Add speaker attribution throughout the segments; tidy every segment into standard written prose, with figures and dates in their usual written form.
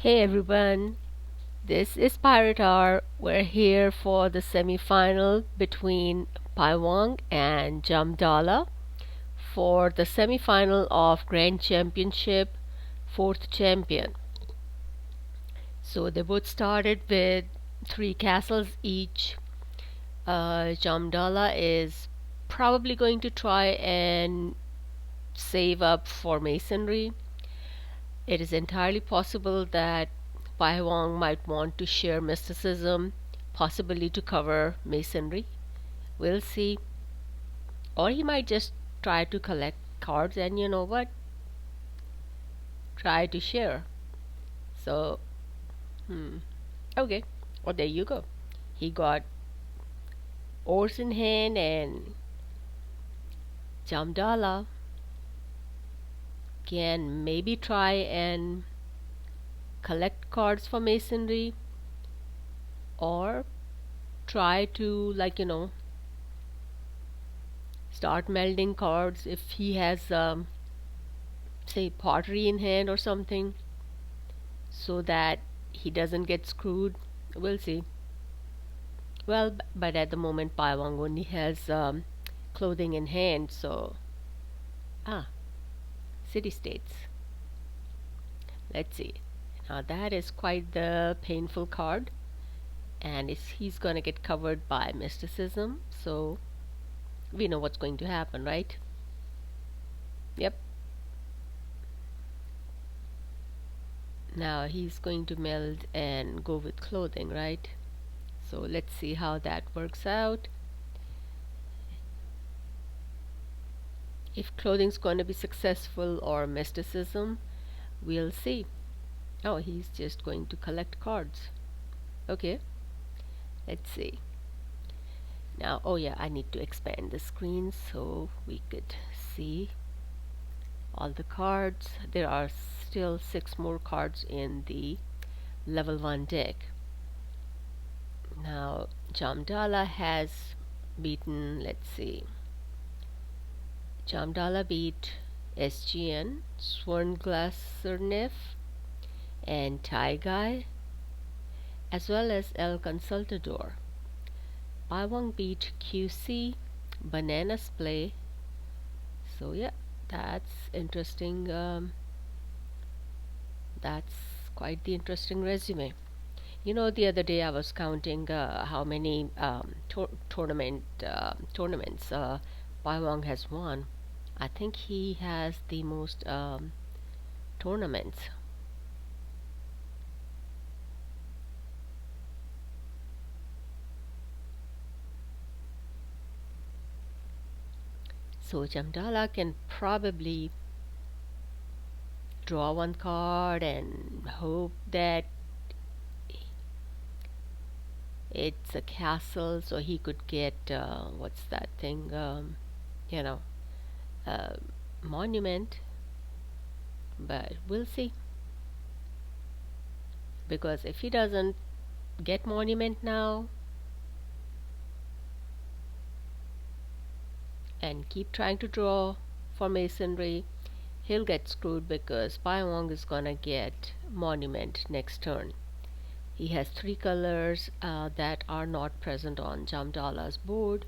Speaker 1: Hey everyone, this is Pirate Hour. We're here for the semifinal between pyhuang and jamdalla for the semifinal of Grand Championship, fourth champion. So they both started with three castles each. Jamdalla is probably going to try and save up for masonry. It is entirely possible that pyhuang might want to share mysticism, possibly to cover masonry. We'll see. Or he might just try to collect cards and you know what? Try to share. So, okay. Well, there you go. He got oars in hand and Jamdala can maybe try and collect cards for masonry or try to, start melding cards if he has, say, pottery in hand or something so that he doesn't get screwed. We'll see. Well, but at the moment, Paiwang only has clothing in hand, so. Ah, city states. Let's see. Now, that is quite the painful card, and he's gonna get covered by mysticism, so we know what's going to happen, right? Yep. Now he's going to meld and go with clothing, right? So let's see how that works out. If clothing's going to be successful or mysticism, we'll see. Oh, he's just going to collect cards. Okay, let's see. Now, oh yeah, I need to expand the screen so we could see all the cards. There are still 6 more cards in the level 1 deck. Now, Jamdalla has beaten, let's see, Jamdalla beat SGN, Swarnglassernef, and Taigai, as well as El Consultador. Paiwang beat QC, Banana Splay. So yeah, that's interesting. That's quite the interesting resume. You know, the other day I was counting how many tournaments Paiwang has won. I think he has the most tournaments. So Jamdala can probably draw one card and hope that it's a castle, so he could get what's that thing? You know, uh, monument. But we'll see, because if he doesn't get monument now and keep trying to draw for masonry, he'll get screwed because Pyong is gonna get monument next turn. He has 3 colors that are not present on Jamdala's board.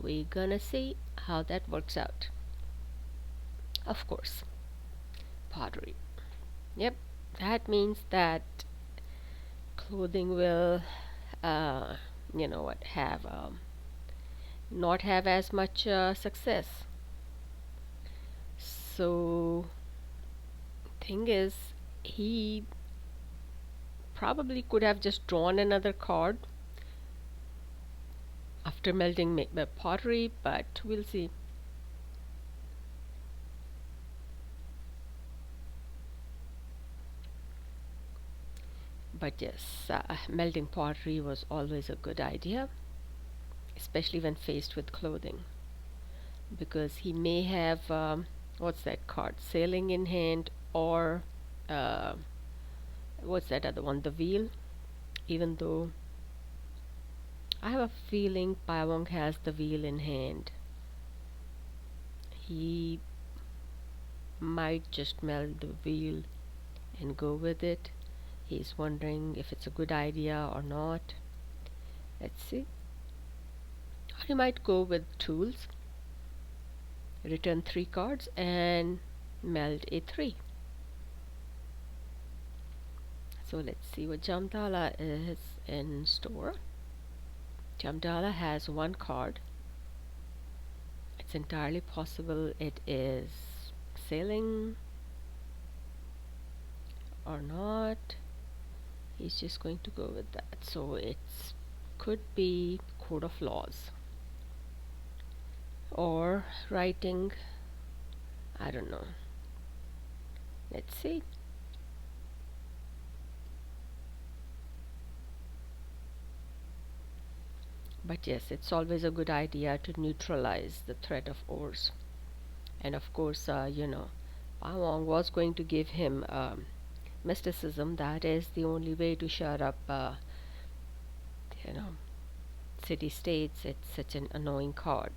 Speaker 1: We're gonna see how that works out. Of course, pottery. Yep, that means that clothing will, uh, have not have as much success. So, thing is, he probably could have just drawn another card after melting pottery, but we'll see. But yes, melting pottery was always a good idea, especially when faced with clothing, because he may have what's that card? Sailing in hand, or uh, what's that other one? The wheel. Even though I have a feeling Paiwang has the wheel in hand, he might just melt the wheel and go with it. He's wondering if it's a good idea or not. Let's see. Or he might go with tools, return 3 cards, and meld a 3. So let's see what Jamdalla is in store. Jamdalla has 1 card. It's entirely possible it is sailing or not. He's just going to go with that. So it could be Code of Laws or writing. I don't know. Let's see. But yes, it's always a good idea to neutralize the threat of oars. And of course, pyhuang was going to give him mysticism. That is the only way to shut up, you know, city states. It's such an annoying card.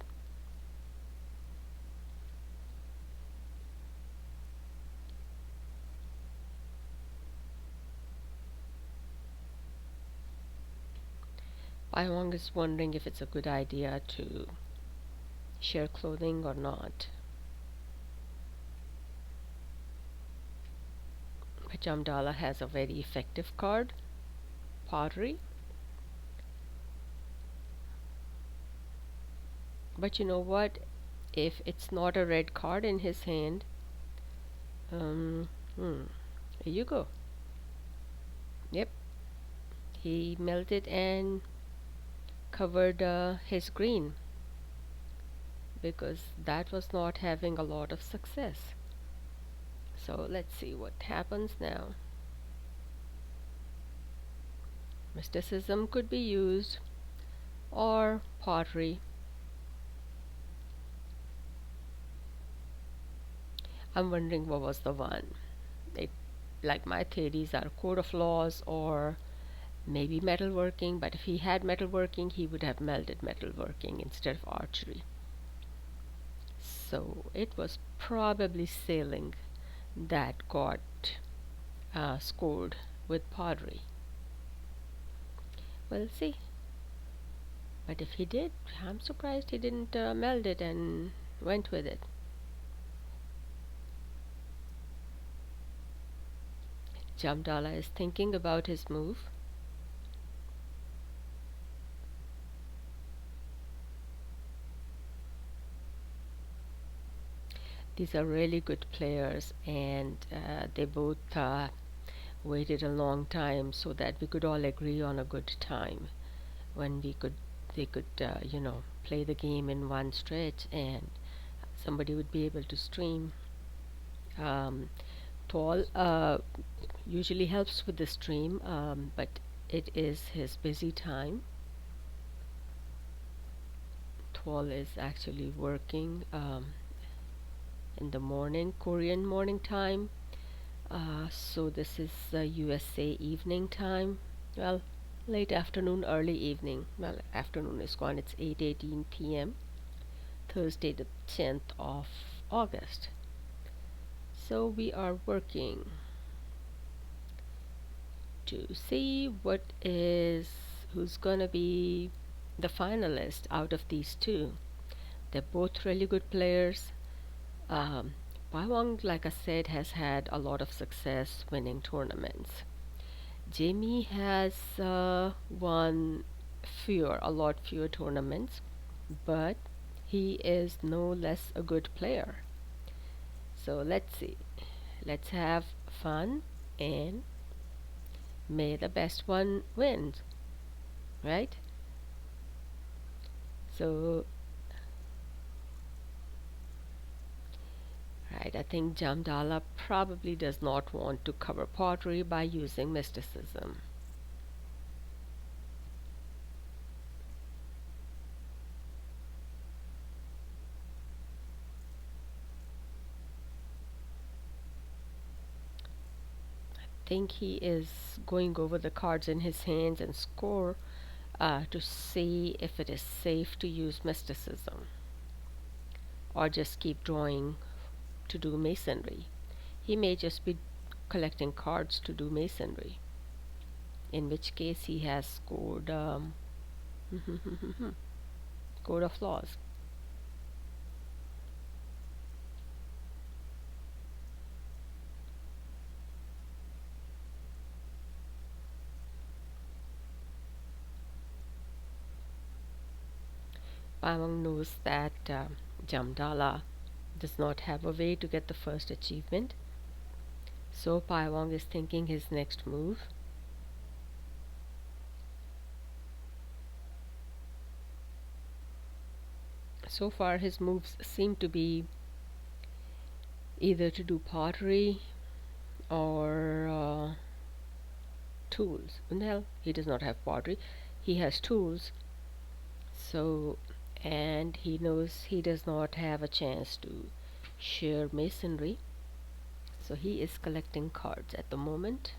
Speaker 1: Pyhuang is wondering if it's a good idea to share clothing or not. But Jamdalla has a very effective card, pottery. But you know what? If it's not a red card in his hand, um, hmm, here you go. Yep, he melted and covered his green because that was not having a lot of success. So let's see what happens now. Mysticism could be used or pottery. I'm wondering what was the one. It, like my theories are Code of Laws or maybe metalworking, but if he had metalworking, he would have melded metalworking instead of archery. So it was probably sailing that got scored with pottery. We'll see. But if he did, I'm surprised he didn't meld it and went with it. Jamdalla is thinking about his move. These are really good players, and they both waited a long time so that we could all agree on a good time when they could play the game in one stretch and somebody would be able to stream. um, Tall usually helps with the stream, but it is his busy time. Tall is actually working in the morning, Korean morning time. So this is USA evening time. Well, late afternoon, early evening. Well, afternoon is gone. It's 8:18 p.m. Thursday, the 10th of August. So we are working to see who's gonna be the finalist out of these two. They're both really good players. Um, Pyhuang, like I said, has had a lot of success winning tournaments. Jamie has won a lot fewer tournaments, but he is no less a good player. So let's see. Let's have fun and may the best one win, right? So, right, I think Jamdalla probably does not want to cover pottery by using mysticism. I think he is going over the cards in his hands and score to see if it is safe to use mysticism or just keep drawing to do masonry. He may just be collecting cards to do masonry. in which case he has scored scored of flaws. Pyhuang knows that Jamdalla does not have a way to get the first achievement, so Pyhuang is thinking his next move. So far, his moves seem to be either to do pottery or tools. Well, he does not have pottery, he has tools, so and he knows he does not have a chance to share masonry, so he is collecting cards at the moment,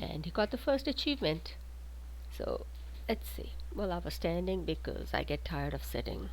Speaker 1: and he got the first achievement. So let's see. Well, I was standing because I get tired of sitting.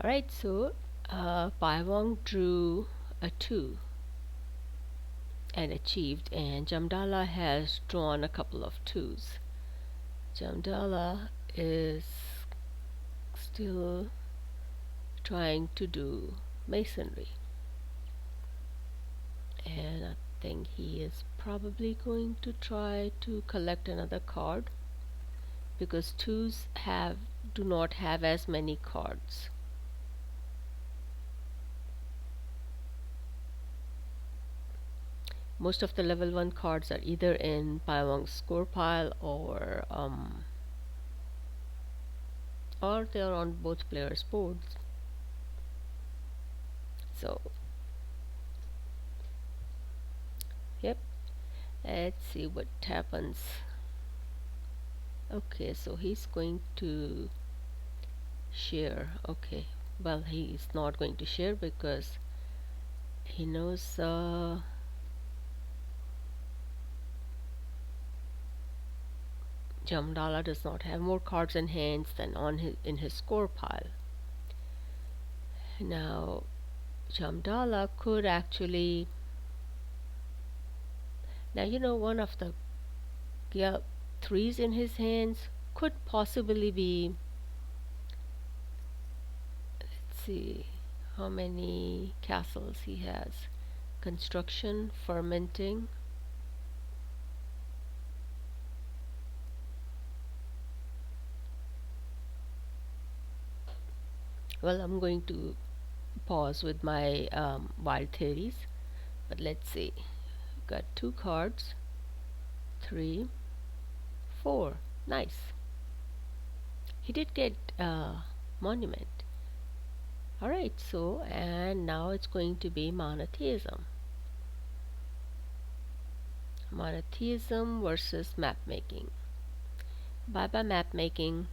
Speaker 1: Alright, so Paivong drew a 2 and achieved, and Jamdalla has drawn a couple of 2s. Jamdalla is still trying to do masonry, and I think he is probably going to try to collect another card because 2s have do not have as many cards. Most of the level 1 cards are either in Paivong's score pile or they are on both players' boards. So, yep, let's see what happens. Okay, so he's going to share. Okay, well, he is not going to share because he knows Jamdalla does not have more cards in hands than in his score pile. Now, Jamdalla could actually. Now, one of the, yeah, 3s in his hands could possibly be. Let's see how many castles he has. Construction, fermenting. Well, I'm going to pause with my wild theories, but let's see. Got 2 cards, 3, 4. Nice. He did get monument. Alright, so and now it's going to be monotheism. Monotheism versus map making. Bye bye map making.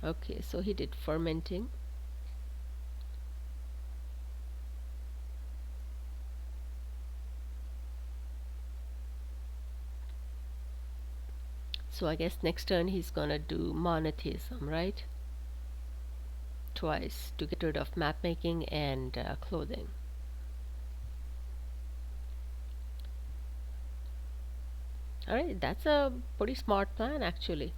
Speaker 1: Okay, so he did fermenting. So I guess next turn he's gonna do monotheism, right? Twice to get rid of map making and clothing. Alright, that's a pretty smart plan actually.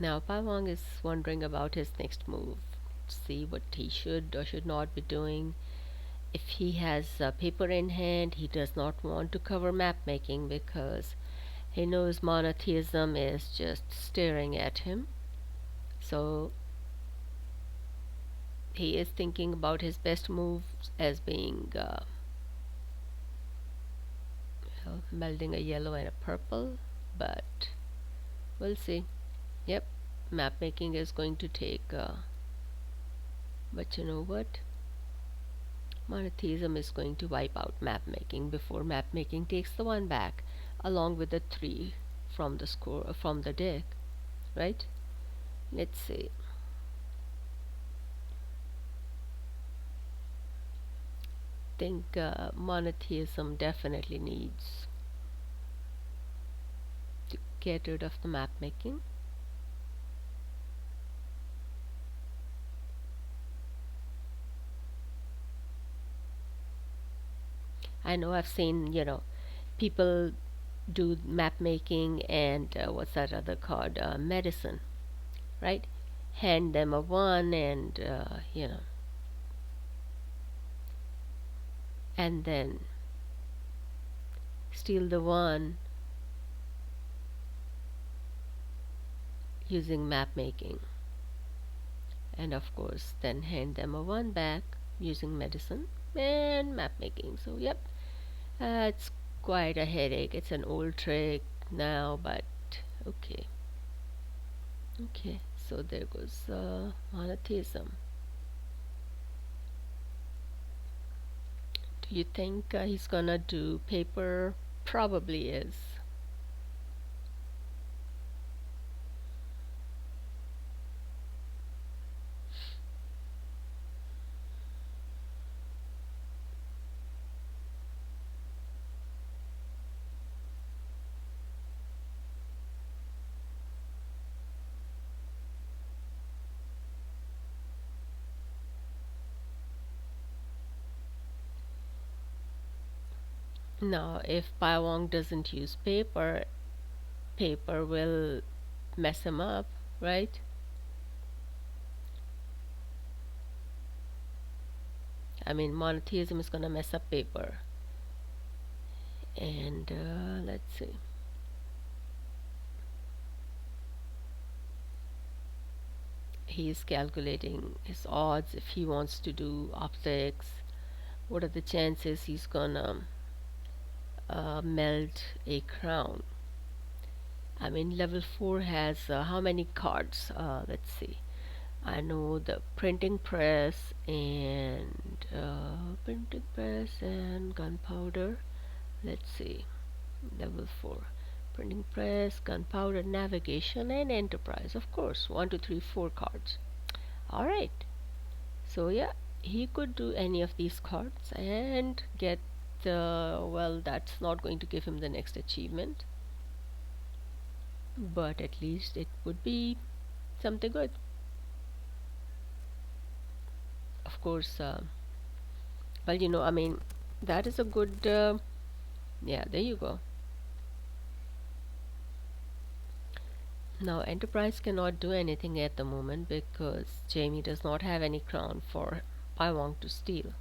Speaker 1: Now Pawang is wondering about his next move. See what he should or should not be doing. If he has paper in hand, he does not want to cover map making because he knows monotheism is just staring at him. So he is thinking about his best moves as being Melding a yellow and a purple, but we'll see. Yep, map making is going to take, but you know what? Monotheism is going to wipe out map making before map making takes the one back, along with the three from the score from the deck, right? Let's see. Think monotheism definitely needs to get rid of the map making. I know I've seen, people do map making and what's that other card? Medicine, right? Hand them a one and, and then steal the one using map making. And of course, then hand them a one back using medicine and map making. So, yep, it's quite a headache. It's an old trick now, but okay. Okay, so there goes monotheism. Do you think he's gonna do paper? Probably is. Now, if pyhuang doesn't use paper, paper will mess him up, right? I mean, monotheism is gonna mess up paper. And let's see. He's calculating his odds if he wants to do optics. What are the chances he's gonna melt a crown? I mean, level 4 has how many cards? Let's see. I know the printing press and gunpowder. Let's see. Level 4. Printing press, gunpowder, navigation, and enterprise. Of course, 1, 2, 3, 4 cards. Alright. So, yeah, he could do any of these cards and get well, that's not going to give him the next achievement, but at least it would be something good. Of course, well, I mean, that is a good, yeah, there you go. Now, Enterprise cannot do anything at the moment because Jamie does not have any crown for pyhuang to steal.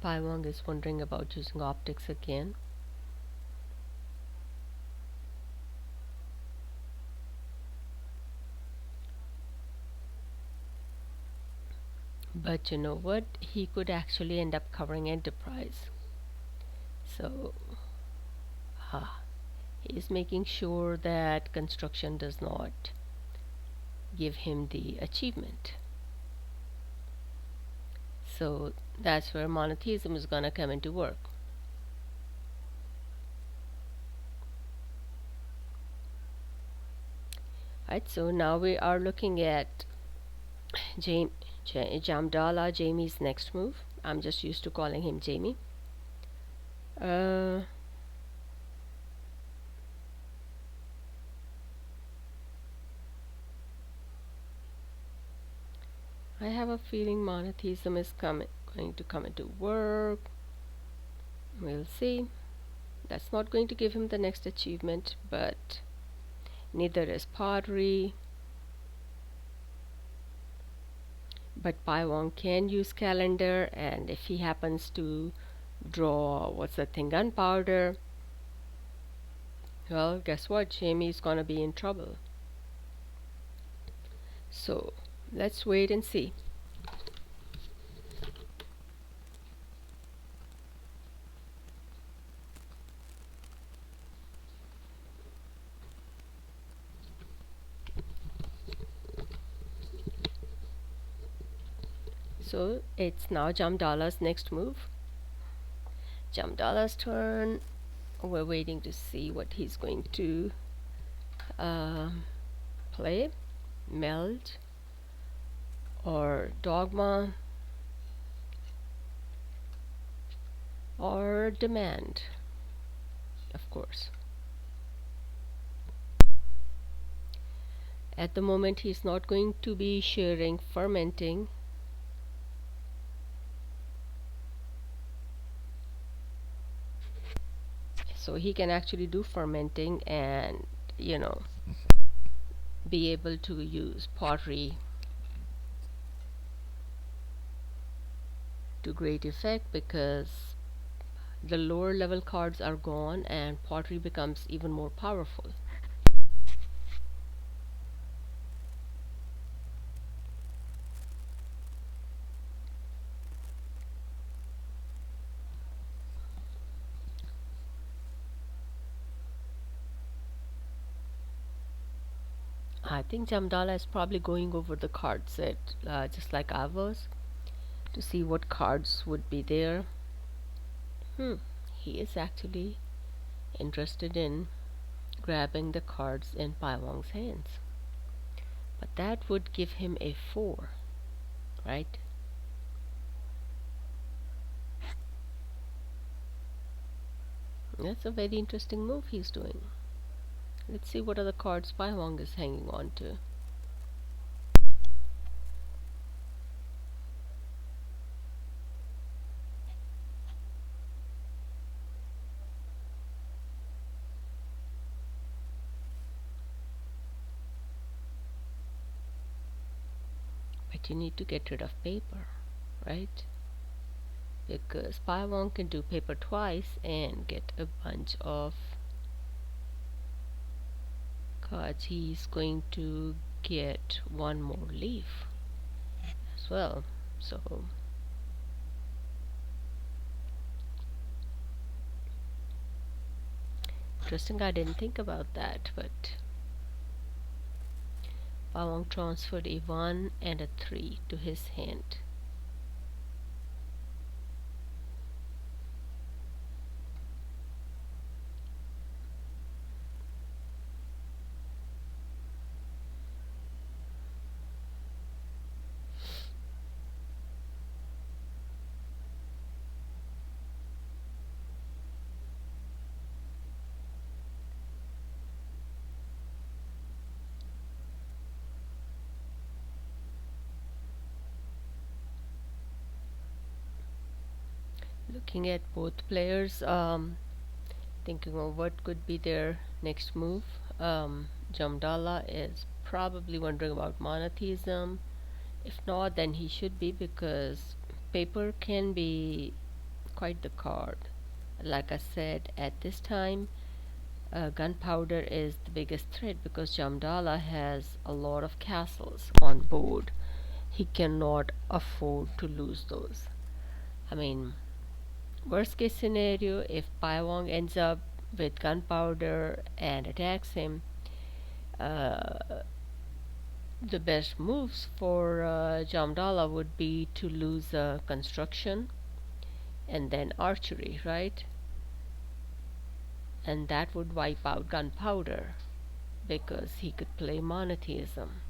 Speaker 1: pyhuang is wondering about using optics again. But you know what? He could actually end up covering Enterprise. So, he's making sure that construction does not give him the achievement. So, that's where monotheism is gonna come into work. Right, so now we are looking at Jamdalla, Jamie's next move. I'm just used to calling him Jamie. I have a feeling monotheism is going to come into work. We'll see. That's not going to give him the next achievement, but neither is pottery. But pyhuang can use calendar, and if he happens to draw what's the thing, gunpowder, Well, guess what? Jamie's gonna be in trouble. So let's wait and see. So it's now Jamdalla's next move. Jamdalla's turn. We're waiting to see what he's going to um, play. Meld or Dogma or Demand, of course. At the moment, he's not going to be sharing fermenting. So he can actually do fermenting and, you know, be able to use pottery to great effect because the lower level cards are gone and pottery becomes even more powerful. I think Jamdala is probably going over the card set just like I was to see what cards would be there. He is actually interested in grabbing the cards in pyhuang's hands. But that would give him a 4, right? That's a very interesting move he's doing. Let's see what other cards pyhuang is hanging on to. But you need to get rid of paper, right? Because pyhuang can do paper twice and get a bunch of cards. He's going to get one more leaf as well. So interesting, I didn't think about that, but pyhuang transferred a 1 and a 3 to his hand. Looking at both players, thinking of what could be their next move. Jamdalla is probably wondering about monotheism. If not, then he should be because paper can be quite the card. Like I said, at this time, gunpowder is the biggest threat because Jamdalla has a lot of castles on board. He cannot afford to lose those. I mean, worst case scenario, if pyhuang ends up with gunpowder and attacks him, uh, the best moves for Jamdalla would be to lose construction and then archery, right? And that would wipe out gunpowder because he could play monotheism.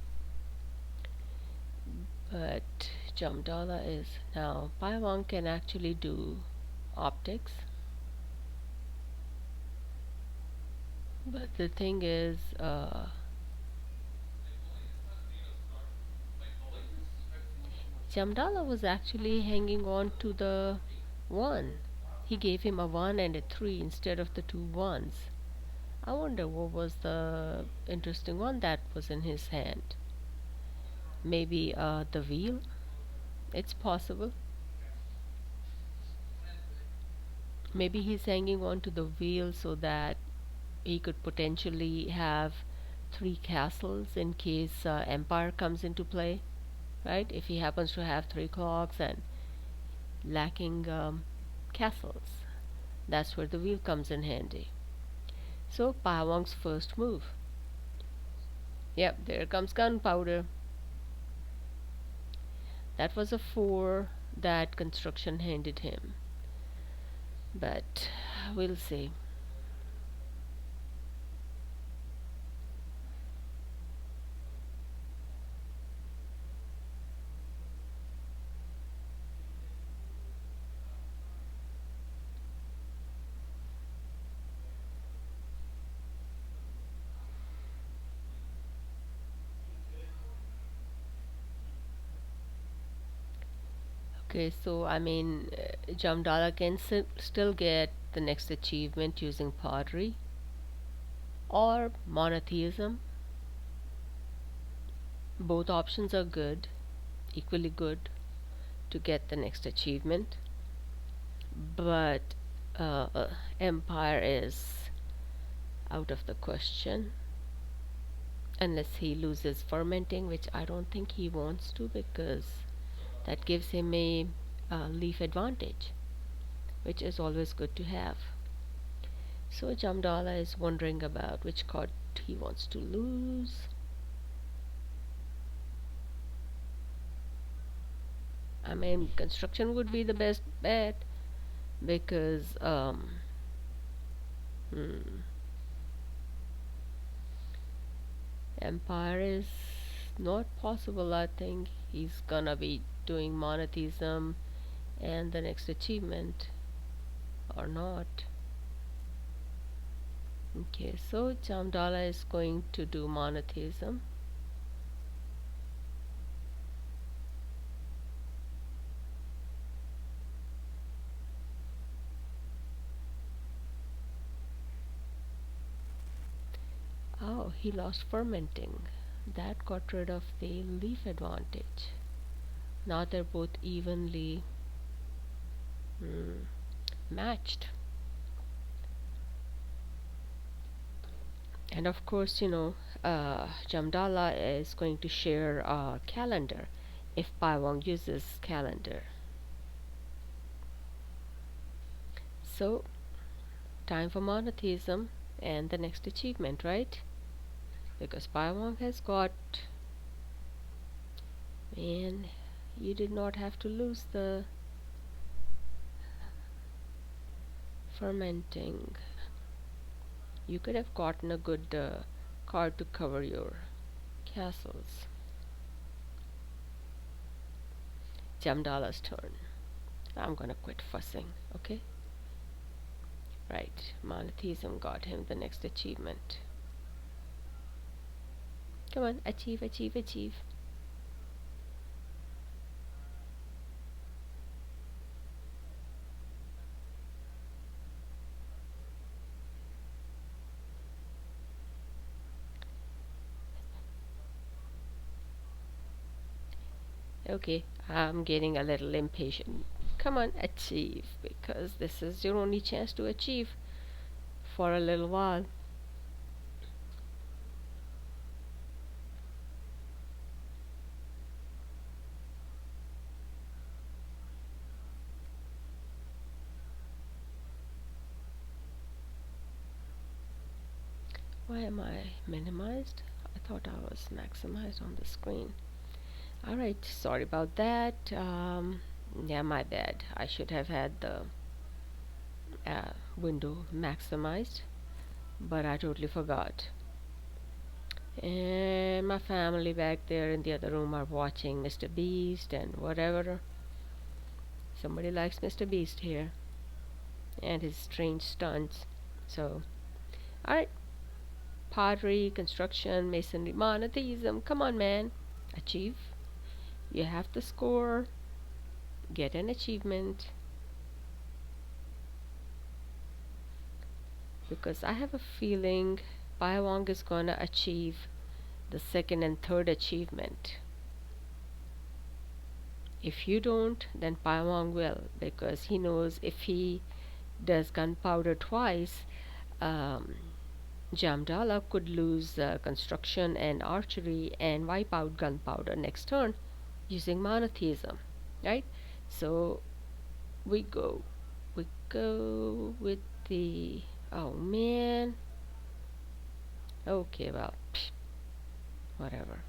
Speaker 1: But Jamdalla is now pyhuang can actually do optics. But the thing is, Jamdalla was actually hanging on to the 1. He gave him a 1 and a 3 instead of the two ones. I wonder what was the interesting one that was in his hand. Maybe the wheel? It's possible. Maybe he's hanging on to the wheel so that he could potentially have three castles in case empire comes into play, right? If he happens to have three clocks and lacking castles, that's where the wheel comes in handy. So Pahwang's first move. Yep, there comes gunpowder. That was a four that construction handed him. But we'll see. Okay, so I mean, Jamdala can still get the next achievement using pottery or monotheism. Both options are good, equally good to get the next achievement, but Empire is out of the question unless he loses fermenting, which I don't think he wants to because that gives him a leaf advantage, which is always good to have. So Jamdala is wondering about which card he wants to lose. I mean, construction would be the best bet because hmm, Empire is not possible. I think he's gonna be doing monotheism and the next achievement or not. Okay, so Jamdala is going to do monotheism. Oh, he lost fermenting. That got rid of the leaf advantage. Now they're both evenly mm, matched. And of course, Jamdala is going to share a calendar if Paiwang uses calendar. So, time for monotheism and the next achievement, right? Because Paiwang has got. Man, you did not have to lose the fermenting. You could have gotten a good card to cover your castles. Jamdala's turn. I'm gonna quit fussing, okay? Right, monotheism got him the next achievement. Come on, achieve, achieve, achieve. Okay, I'm getting a little impatient. Come on, achieve, because this is your only chance to achieve for a little while. Why am I minimized? I thought I was maximized on the screen. Alright, sorry about that. Yeah, my bad. I should have had the window maximized, but I totally forgot. And my family back there in the other room are watching Mr. Beast and whatever. Somebody likes Mr. Beast here and his strange stunts. So, alright. Pottery, construction, masonry, monotheism. Come on, man. Achieve. You have to score. Get an achievement. Because I have a feeling Pyawang is gonna achieve the second and third achievement. If you don't, then Pyawang will, because he knows if he does gunpowder twice, um, Jamdalla could lose construction and archery and wipe out gunpowder next turn using monotheism, right? So we go, we go with the, oh man, okay, well, whatever.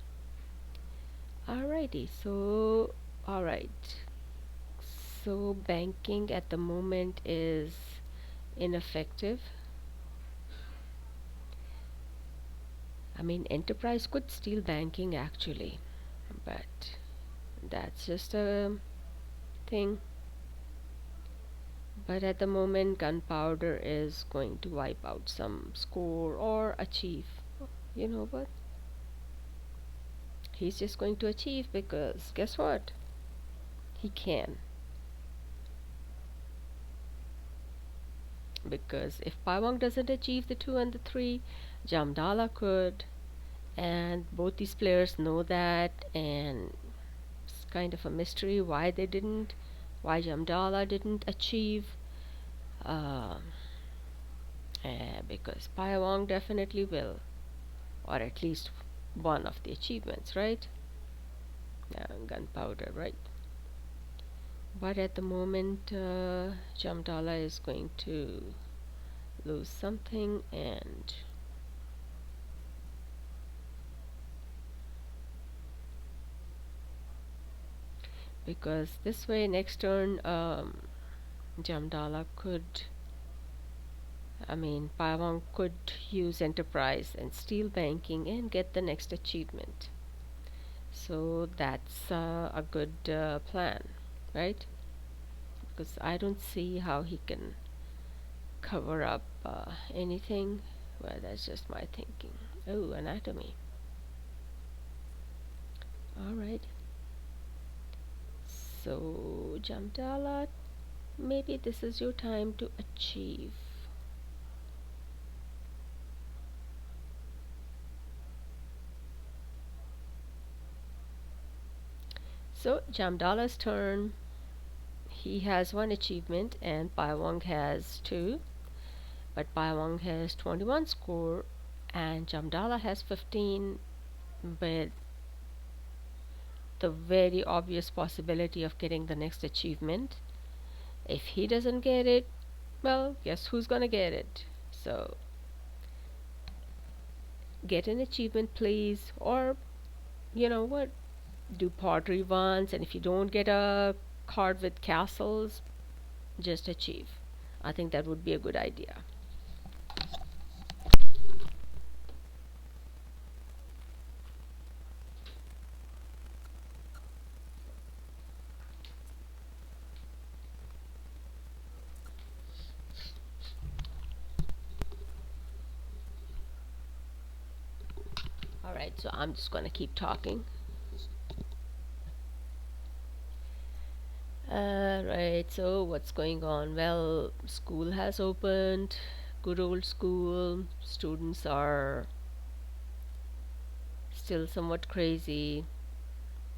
Speaker 1: Alrighty, so, alright, so banking at the moment is ineffective. I mean, enterprise could steal banking actually, but that's just a thing. But at the moment, gunpowder is going to wipe out some score or achieve. You know what? He's just going to achieve because guess what? He can. Because if pyhuang doesn't achieve the 2 and the 3, jamdalla could, and both these players know that, and it's kind of a mystery why they didn't, why jamdalla didn't achieve. Uh, because pyhuang definitely will, or at least one of the achievements, right? Gunpowder, right? But at the moment, jamdalla is going to lose something, and because this way next turn jamdalla could, I mean pyhuang could use enterprise and steal banking and get the next achievement. So that's a good plan, right? Because I don't see how he can cover up anything. Well, that's just my thinking. Oh, anatomy. Alright. So, jamdalla, maybe this is your time to achieve. So, jamdalla's turn. He has one achievement and pyhuang has two. But pyhuang has 21 score and jamdalla has 15, with the very obvious possibility of getting the next achievement. If he doesn't get it, well, guess who's gonna get it? So, get an achievement, please, or you know what? Do pottery once, and if you don't get a card with castles, just achieve. I think that would be a good idea. Alright, so I'm just gonna keep talking. Right, so what's going on? Well, school has opened, good old school. Students are still somewhat crazy,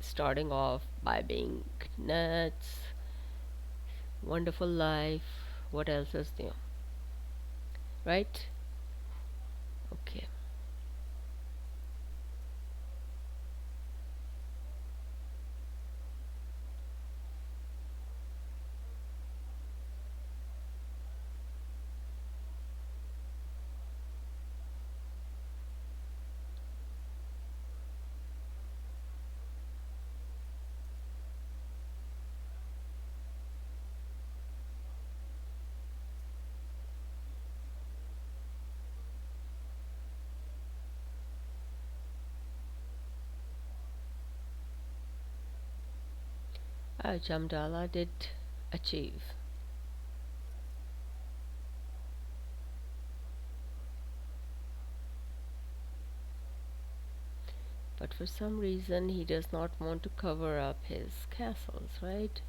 Speaker 1: starting off by being nuts, wonderful life. What else is new? Right? Okay. Jamdalla did achieve. But for some reason, he does not want to cover up his castles, right?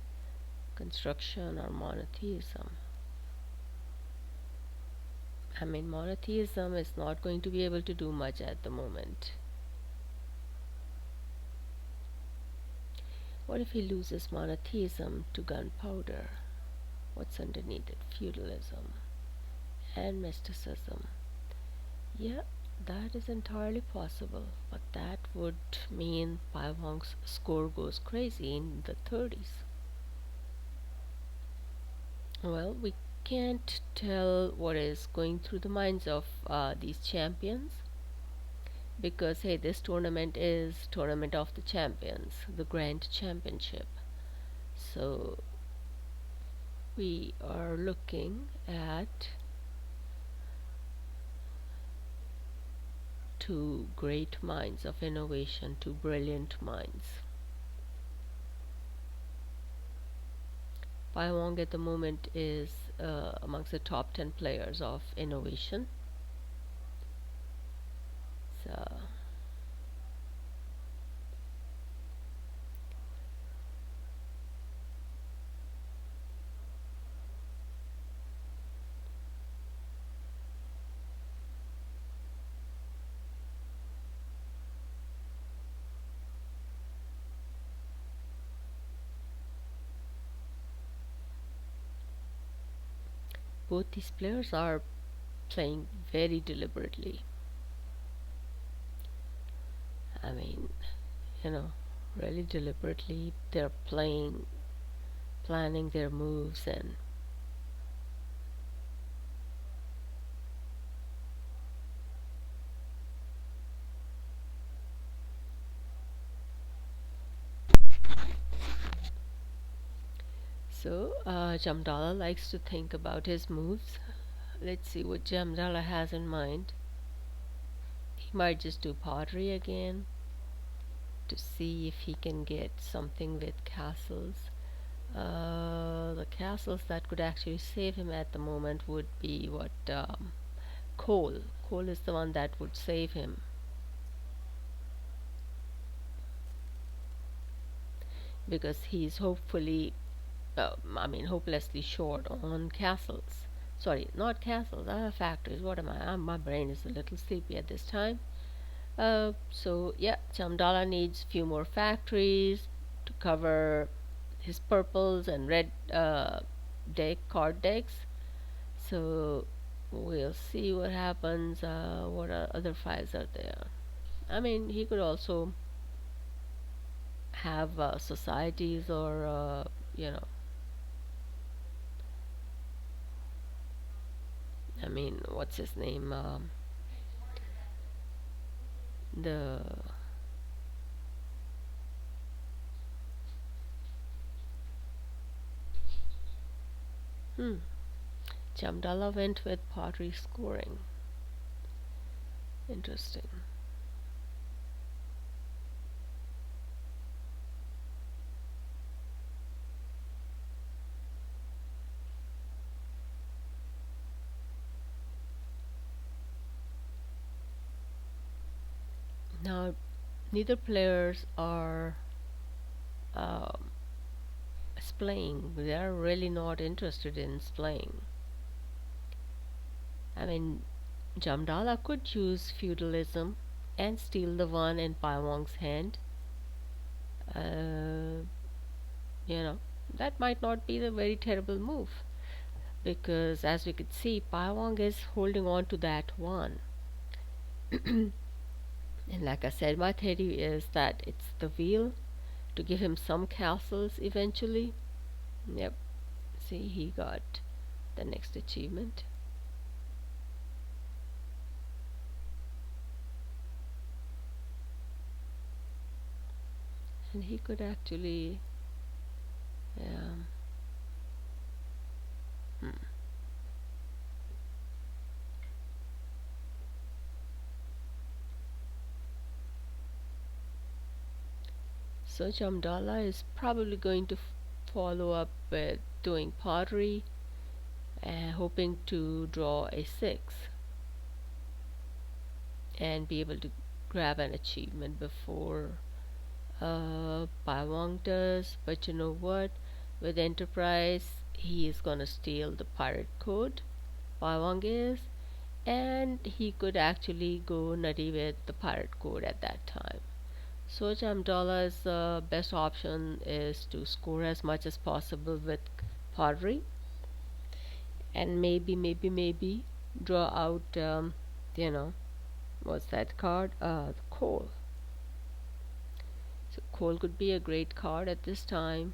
Speaker 1: Construction or monotheism. I mean, monotheism is not going to be able to do much at the moment. What if he loses monotheism to gunpowder? What's underneath it? Feudalism and mysticism. Yeah, that is entirely possible, but that would mean Pyongyang's score goes crazy in the 30s. Well, we can't tell what is going through the minds of these champions because hey, this tournament is tournament of the champions, the grand championship. So we are looking at two great minds of innovation, two brilliant minds. Pai Wong at the moment is amongst the top 10 players of innovation. So both these players are playing very deliberately. I mean, you know, really deliberately they're playing, planning their moves, and so Jamdalla likes to think about his moves. Let's see what Jamdalla has in mind. He might just do pottery again to see if he can get something with castles. The castles that could actually save him at the moment would be what coal. Coal is the one that would save him because he's hopelessly short on castles. Sorry, not castles. Factories. What am I? My brain is a little sleepy at this time. So yeah, Chamdala needs few more factories to cover his purples and red card decks. So we'll see what happens. What other files are there? I mean, he could also have societies or you know, I mean, what's his name? The hmm, Chamdala went with pottery scoring. Interesting. Now, neither players are um, splaying. They are really not interested in splaying. I mean, Jamdala could use feudalism and steal the one in Paimong's hand. Uh, you know, that might not be the very terrible move because, as we could see, Paimong is holding on to that one. And like I said, my theory is that it's the wheel to give him some castles eventually. Yep. See, he got the next achievement. And he could actually, yeah. Hmm. So Jamdala is probably going to follow up with doing pottery, hoping to draw a 6 and be able to grab an achievement before Pawang does. But you know what? With Enterprise, he is gonna steal the pirate code. Pawang is, and he could actually go nutty with the pirate code at that time. So Jamdala's best option is to score as much as possible with pottery and maybe draw out, you know, What's that card? The coal. So coal could be a great card at this time.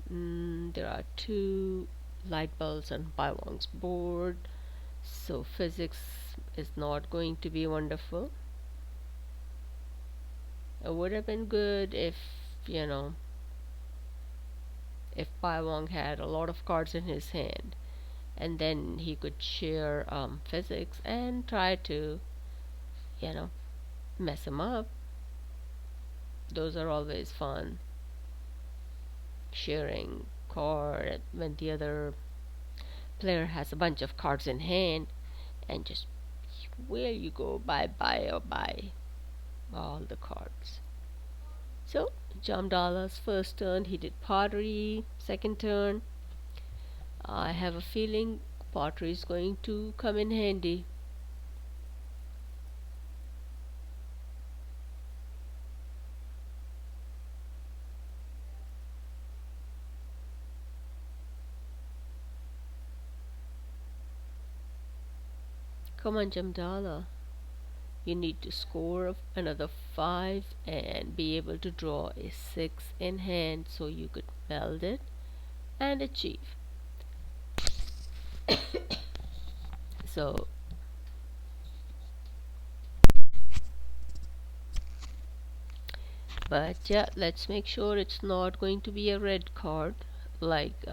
Speaker 1: There are two light bulbs on pyhuang's board, so physics is not going to be wonderful. It would have been good if, you know, if pyhuang had a lot of cards in his hand, and then he could share physics and try to, you know, mess him up. Those are always fun. Sharing card when the other player has a bunch of cards in hand, and just where you go, bye bye or bye all the cards. So Jamdalla's first turn he did pottery. Second turn, I have a feeling pottery is going to come in handy. Come on, Jamdalla. You need to score another 5 and be able to draw a 6 in hand so you could meld it and achieve. So, but yeah, let's make sure it's not going to be a red card like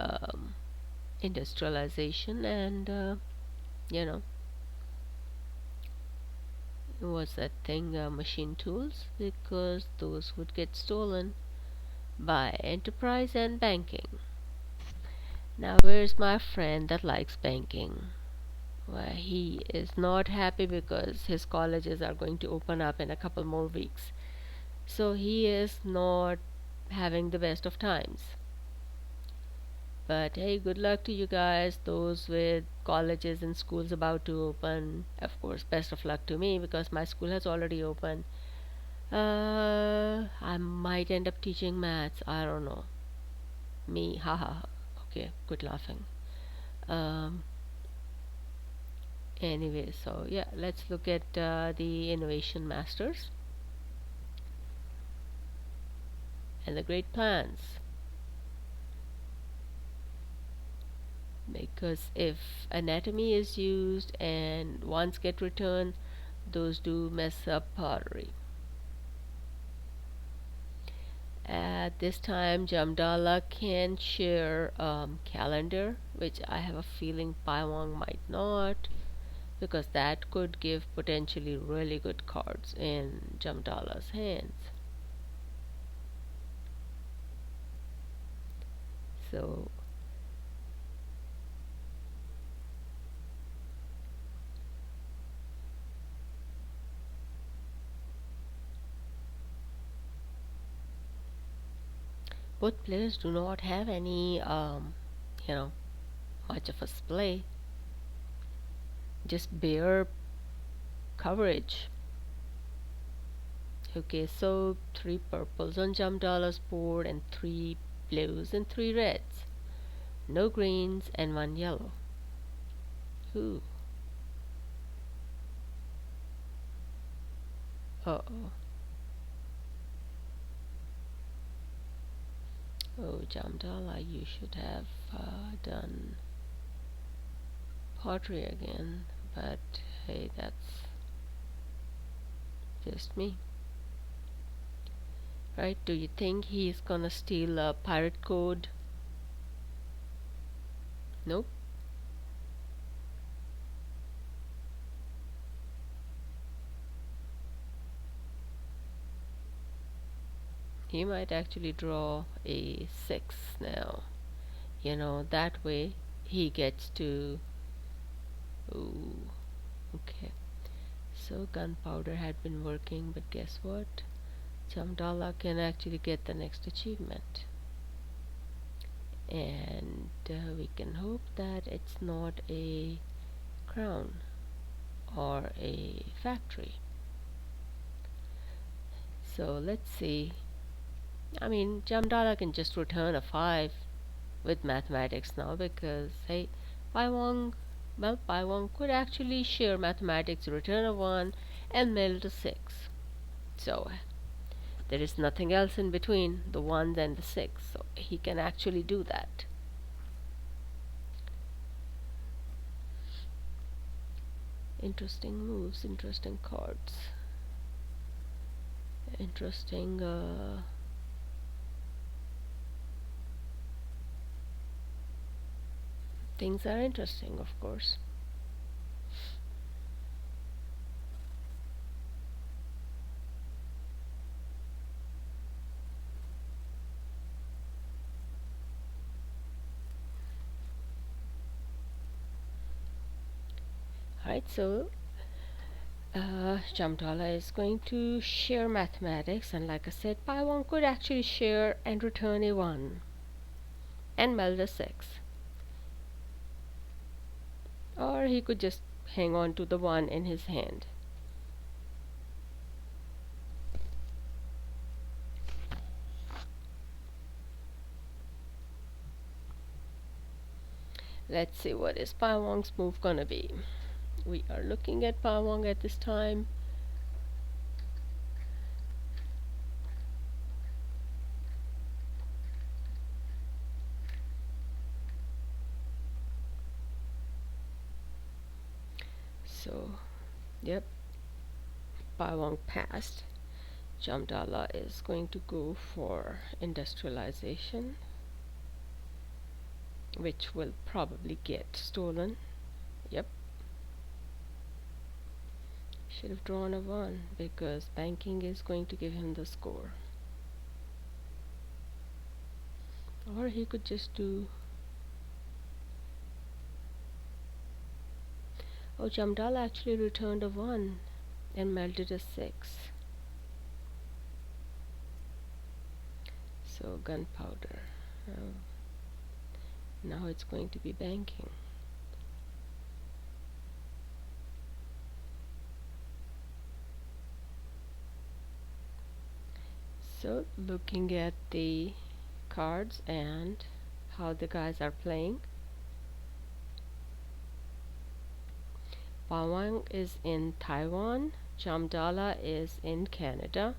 Speaker 1: industrialization and you know, what's that thing, machine tools, because those would get stolen by enterprise and banking. Now, where's my friend that likes banking? Well, he is not happy because his colleges are going to open up in a couple more weeks. So he is not having the best of times. But hey, good luck to you guys, those with colleges and schools about to open. Of course, best of luck to me because my school has already opened. I might end up teaching maths. I don't know. Me, haha. Okay, good laughing. Um, anyway, so yeah, let's look at the innovation masters and the great plans. Because if anatomy is used and ones get returned, those do mess up pottery. At this time, Jamdalla can share calendar, which I have a feeling pyhuang might not, because that could give potentially really good cards in Jamdalla's hands. So both players do not have any, you know, much of a splay, just bare coverage. Okay, so three purples on Jamdalla's board and three blues and three reds. No greens and one yellow. Ooh. Uh-oh. Oh, Jamdalla, you should have done pottery again. But hey, that's just me. Right? Do you think he's gonna steal a pirate code? Nope. He might actually draw a 6 now. You know, that way he gets to. Ooh, okay. So gunpowder had been working, but guess what? Jamdalla can actually get the next achievement. And we can hope that it's not a crown or a factory. So let's see. I mean, Jamdalla can just return a 5 with mathematics now because, hey, pyhuang, well, pyhuang could actually share mathematics, return a 1, and middle to 6. So there is nothing else in between the 1s and the 6, so he can actually do that. Interesting moves, interesting cards, interesting things are interesting, of course. Alright, so Jamdalla is going to share mathematics, and like I said, pyhuang could actually share and return a 1 and meld a 6. Or he could just hang on to the 1 in his hand. Let's see what is pyhuang's move gonna be. We are looking at pyhuang at this time. So, yep, pyhuang passed. Jamdalla is going to go for industrialization, which will probably get stolen. Yep. Should have drawn a 1 because banking is going to give him the score. Or he could just do... Oh, Jamdalla actually returned a 1 and melded a 6. So gunpowder. Now it's going to be banking. So looking at the cards and how the guys are playing, pyhuang is in Taiwan, Jamdalla is in Canada.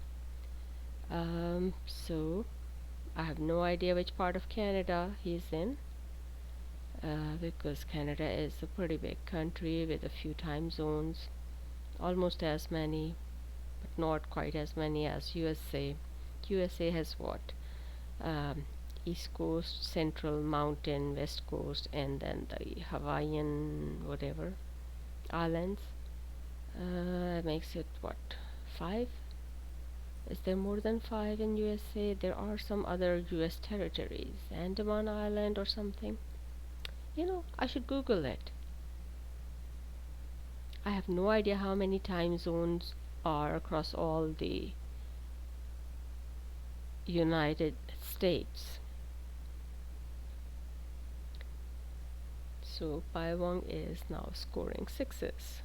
Speaker 1: So I have no idea which part of Canada he's in, because Canada is a pretty big country with a few time zones, almost as many, but not quite as many as USA. USA has what? East Coast, Central, Mountain, West Coast, and then the Hawaiian whatever islands. Makes it what, 5? Is there more than 5 in USA? There are some other US territories, Andaman Island or something. I should Google it. I have no idea how many time zones are across all the United States. So pyhuang is now scoring 6s.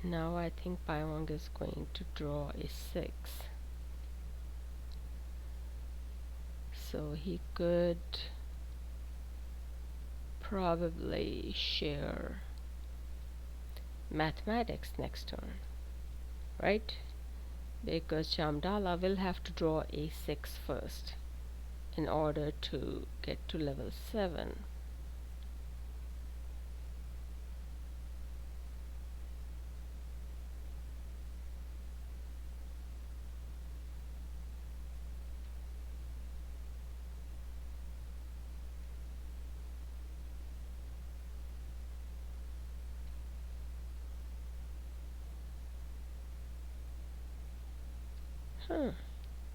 Speaker 1: Now I think pyhuang is going to draw a 6. So he could probably share mathematics next turn, right? Because Jamdalla will have to draw a 6 first in order to get to level 7.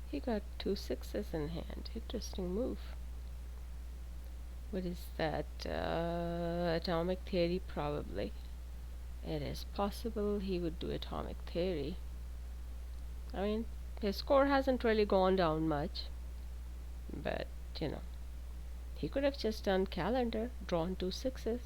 Speaker 1: He got 2 6s in hand. Interesting move. What is that? Atomic theory, probably. It is possible he would do atomic theory. I mean, his score hasn't really gone down much, but he could have just done calendar, drawn 2 6s.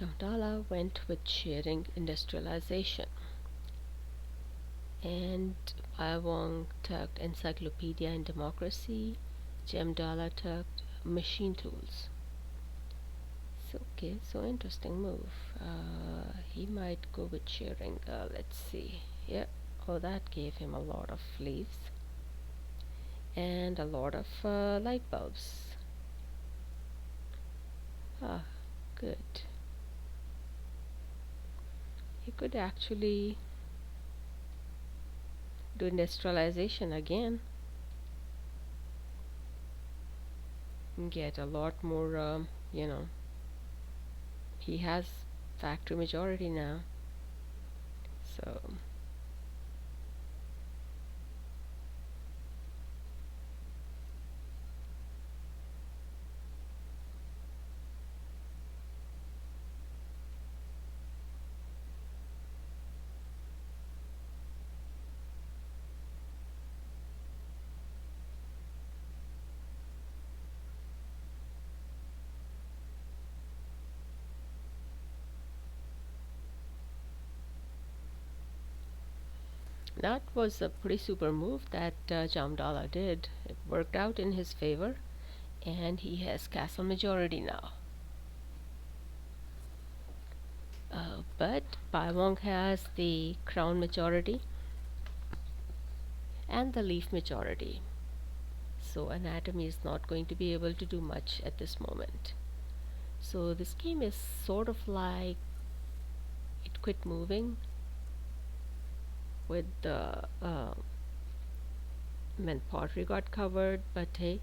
Speaker 1: Jamdalla went with sharing industrialization, and pyhuang took encyclopedia and democracy. Jamdalla took machine tools. So, okay, so interesting move. He might go with sharing. Let's see. Yeah, oh, that gave him a lot of leaves and a lot of light bulbs. Ah, good. He could actually do industrialization again and get a lot more, you know, he has factory majority now. So, that was a pretty super move that Jamdalla did. It worked out in his favor, and he has castle majority now. But Baiwong has the crown majority and the leaf majority. So anatomy is not going to be able to do much at this moment. So this game is sort of like it quit moving with the when pottery got covered, but hey,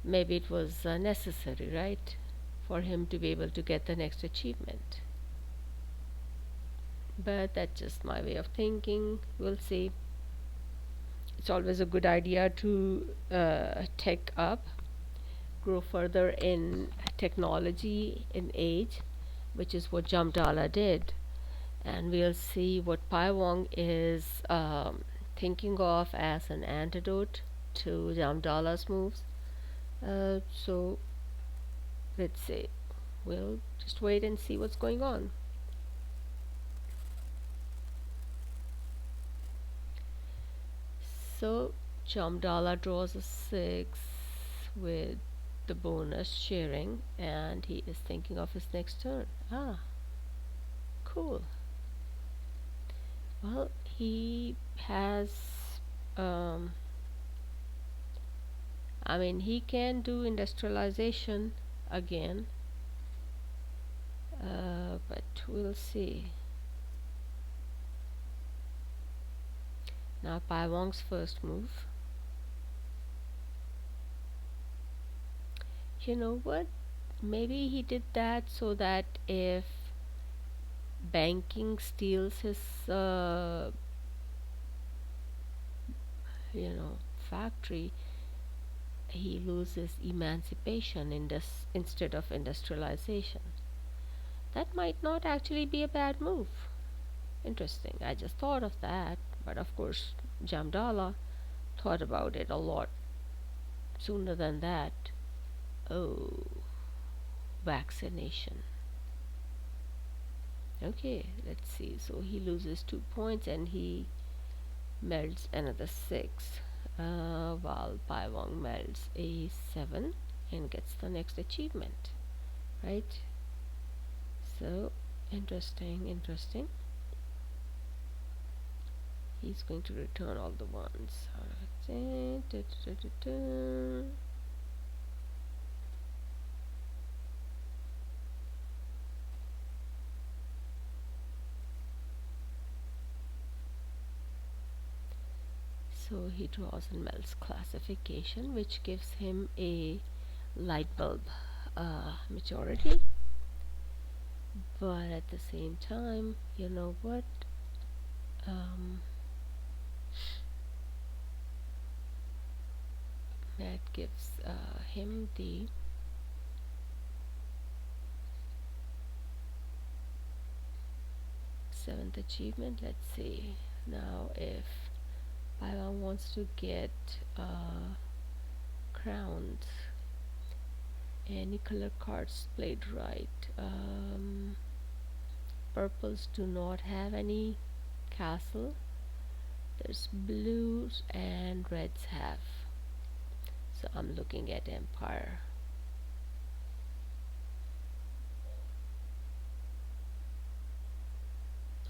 Speaker 1: maybe it was necessary, right, for him to be able to get the next achievement. But that's just my way of thinking. We'll see. It's always a good idea to take up, grow further in technology, in age, which is what Jamdala did. And we'll see what Pyhuang is thinking of as an antidote to Jamdala's moves. So let's see. We'll just wait and see what's going on. So Jamdala draws a 6 with the bonus sharing, and he is thinking of his next turn. Ah, cool. Well, he has, um, I mean, he can do industrialization again, but we'll see. Now, Pyhuang's first move. You know what? Maybe he did that so that if banking steals his, you know, factory, he loses emancipation in this instead of industrialization. That might not actually be a bad move. Interesting. I just thought of that, but of course, Jamdala thought about it a lot sooner than that. Oh, vaccination. Okay, let's see. So he loses 2 points and he melts another 6, while Pyhuang melts a 7 and gets the next achievement. Right? So interesting, interesting. He's going to return all the ones. So he draws and melts classification, which gives him a light bulb majority. But at the same time, you know what? Um, that gives him the seventh achievement. Let's see. Now, if Pyhuang wants to get crowns, any color cards played right. purples do not have any castle. There's blues and reds have. So I'm looking at empire.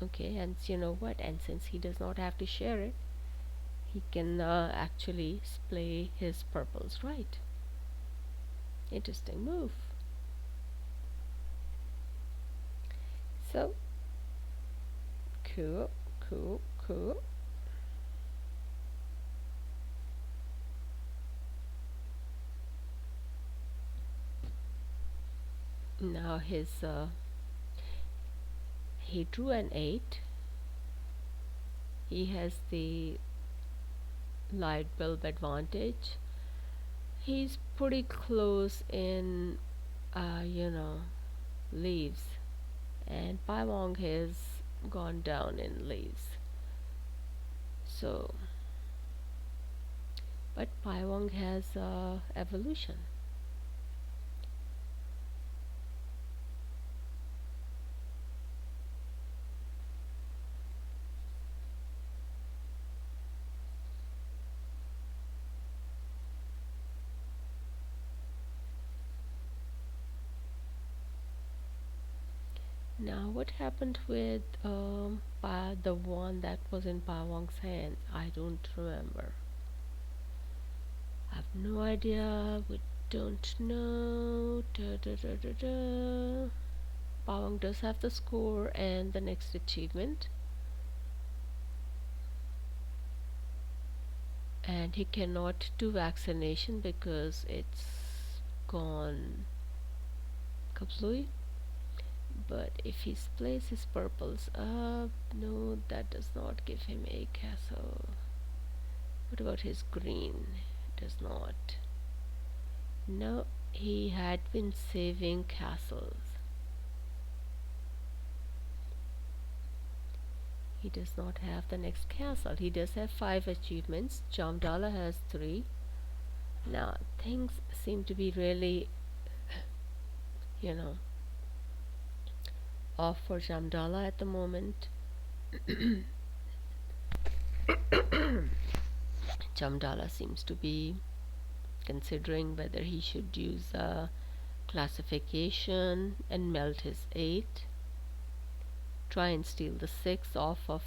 Speaker 1: Okay, and you know what? And since he does not have to share it, he can actually play his purples right. Interesting move. So, cool, cool, cool. Now he drew an 8. He has the light bulb advantage. He's pretty close in, leaves, and pyhuang has gone down in leaves. So, but pyhuang has evolution. Now, what happened with the one that was in pyhuang's hand? I don't remember. I have no idea. We don't know. Da, da, da, da, da. Pyhuang does have the score and the next achievement, and he cannot do vaccination because it's gone kablooey. But if he plays his purples up, no, that does not give him a castle. What about his green? Does not. No, he had been saving castles. He does not have the next castle. He does have 5 achievements. Jamdalla has 3. Now, things seem to be really, you know, off for Jamdalla at the moment. Jamdalla seems to be considering whether he should use a classification and melt his 8, try and steal the 6 off of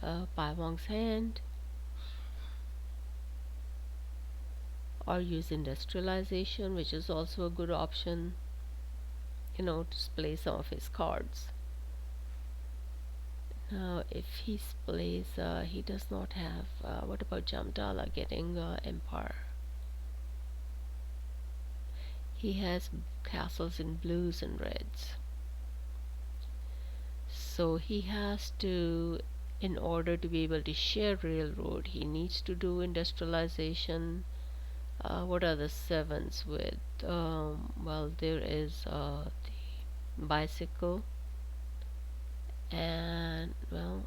Speaker 1: pyhuang's hand, or use industrialization, which is also a good option, to play some of his cards. Now, if he plays, he does not have. What about Jamdalla getting Empire? He has castles in blues and reds. So he has to, in order to be able to share railroad, he needs to do industrialization. What are the 7s with? Well, there is the bicycle, and well,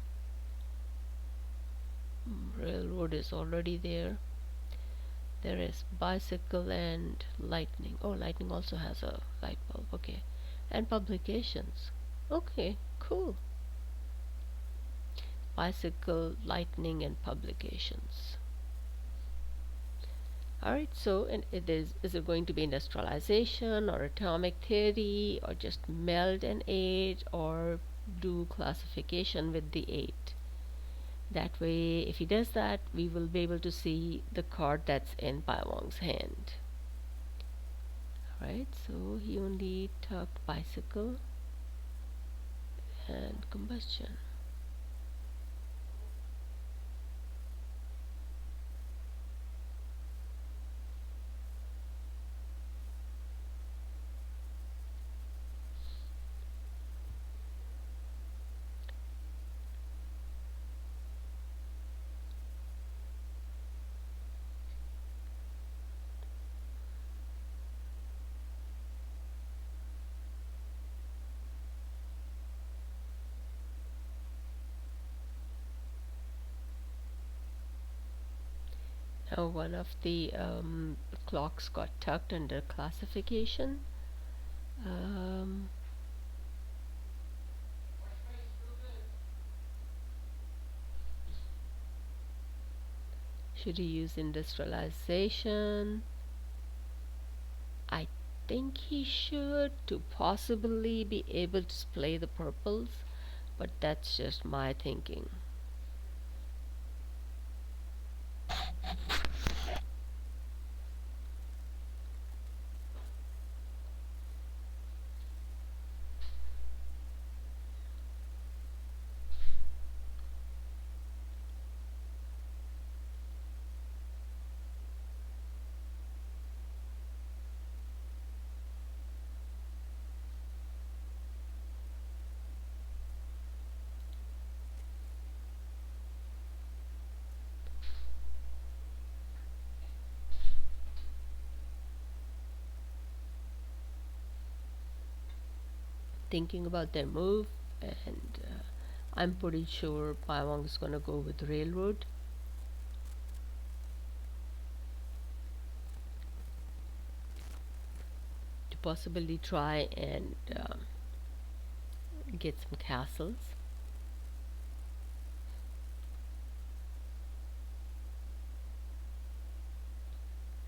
Speaker 1: railroad is already there. There is bicycle and lightning. Oh, lightning also has a light bulb. Okay, and publications. Okay, cool. Bicycle, lightning, and publications. Alright, so and is it going to be industrialization or atomic theory or just meld an 8 or do classification with the 8? That way, if he does that, we will be able to see the card that's in pyhuang's hand. Alright, so he only took bicycle and combustion. Now one of the clocks got tucked under classification. Um, Should he use industrialization? I think he should, to possibly be able to play the purples, but that's just my thinking. Thinking about their move, and I'm pretty sure pyhuang is gonna go with railroad to possibly try and get some castles.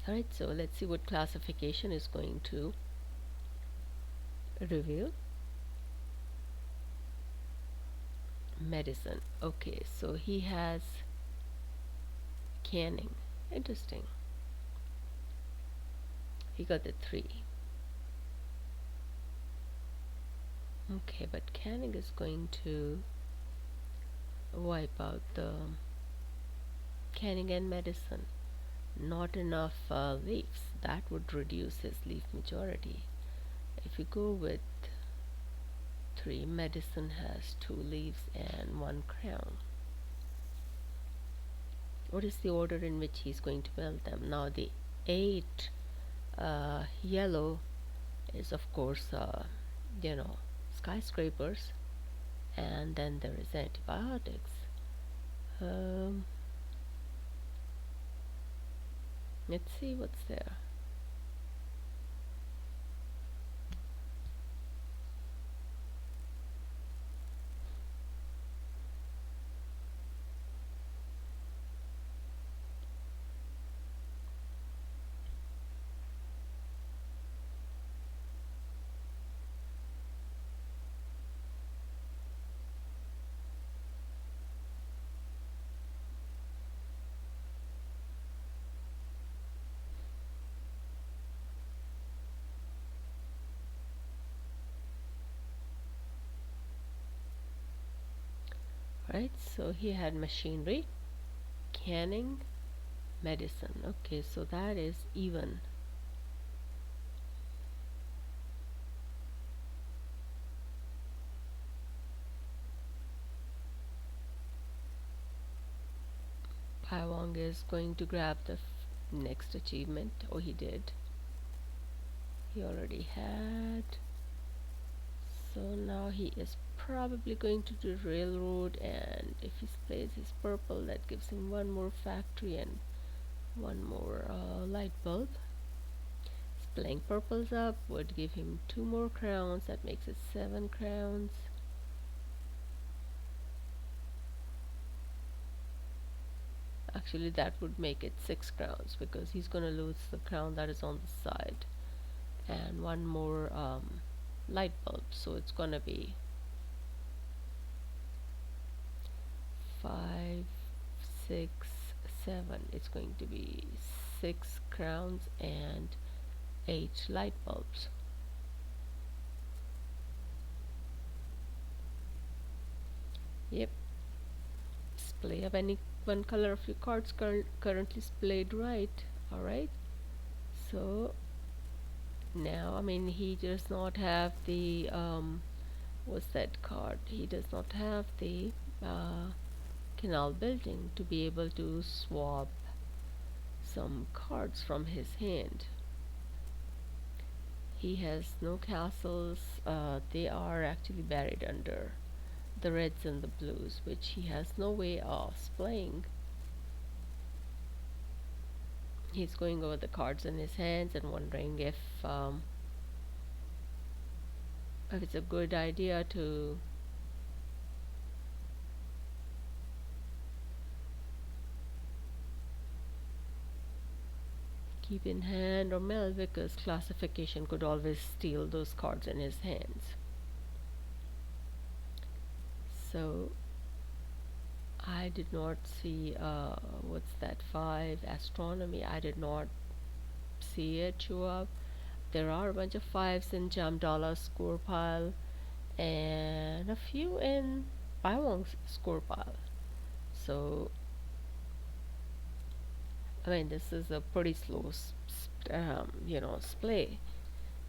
Speaker 1: Alright, so let's see what classification is going to reveal. Medicine. Okay, so he has canning. Interesting. He got the 3. Okay, but canning is going to wipe out the canning and medicine. Not enough leaves. That would reduce his leaf majority. If you go with 3, medicine has 2 leaves and 1 crown. What is the order in which he's going to build them? Now the 8 yellow is of course you know, skyscrapers, and then there is antibiotics. um, let's see what's there. Right, so he had machinery, canning, medicine. Okay, so that is even. Pyhuang is going to grab the next achievement. Oh, he did. He already had. So now he is probably going to do railroad, and if he plays his purple, that gives him 1 more factory and 1 more light bulb. Playing purples up would give him 2 more crowns. That makes it 7 crowns. Actually, that would make it 6 crowns, because he's gonna lose the crown that is on the side, and 1 more light bulb, so it's gonna be 5, 6, 7. It's going to be 6 crowns and 8 light bulbs. Yep. Display of any one color of your cards currently displayed right. Alright. So now, I mean, he does not have the what's that card? He does not have the canal building to be able to swap some cards from his hand. He has no castles. They are actually buried under the reds and the blues, which he has no way of playing. He's going over the cards in his hands and wondering if it's a good idea to keep in hand or meld, because classification could always steal those cards in his hands. So I did not see what's that, 5 astronomy. I did not see it show up. There are a bunch of 5s in Jamdalla's score pile and a few in pyhuang's score pile. So I mean, this is a pretty slow splay.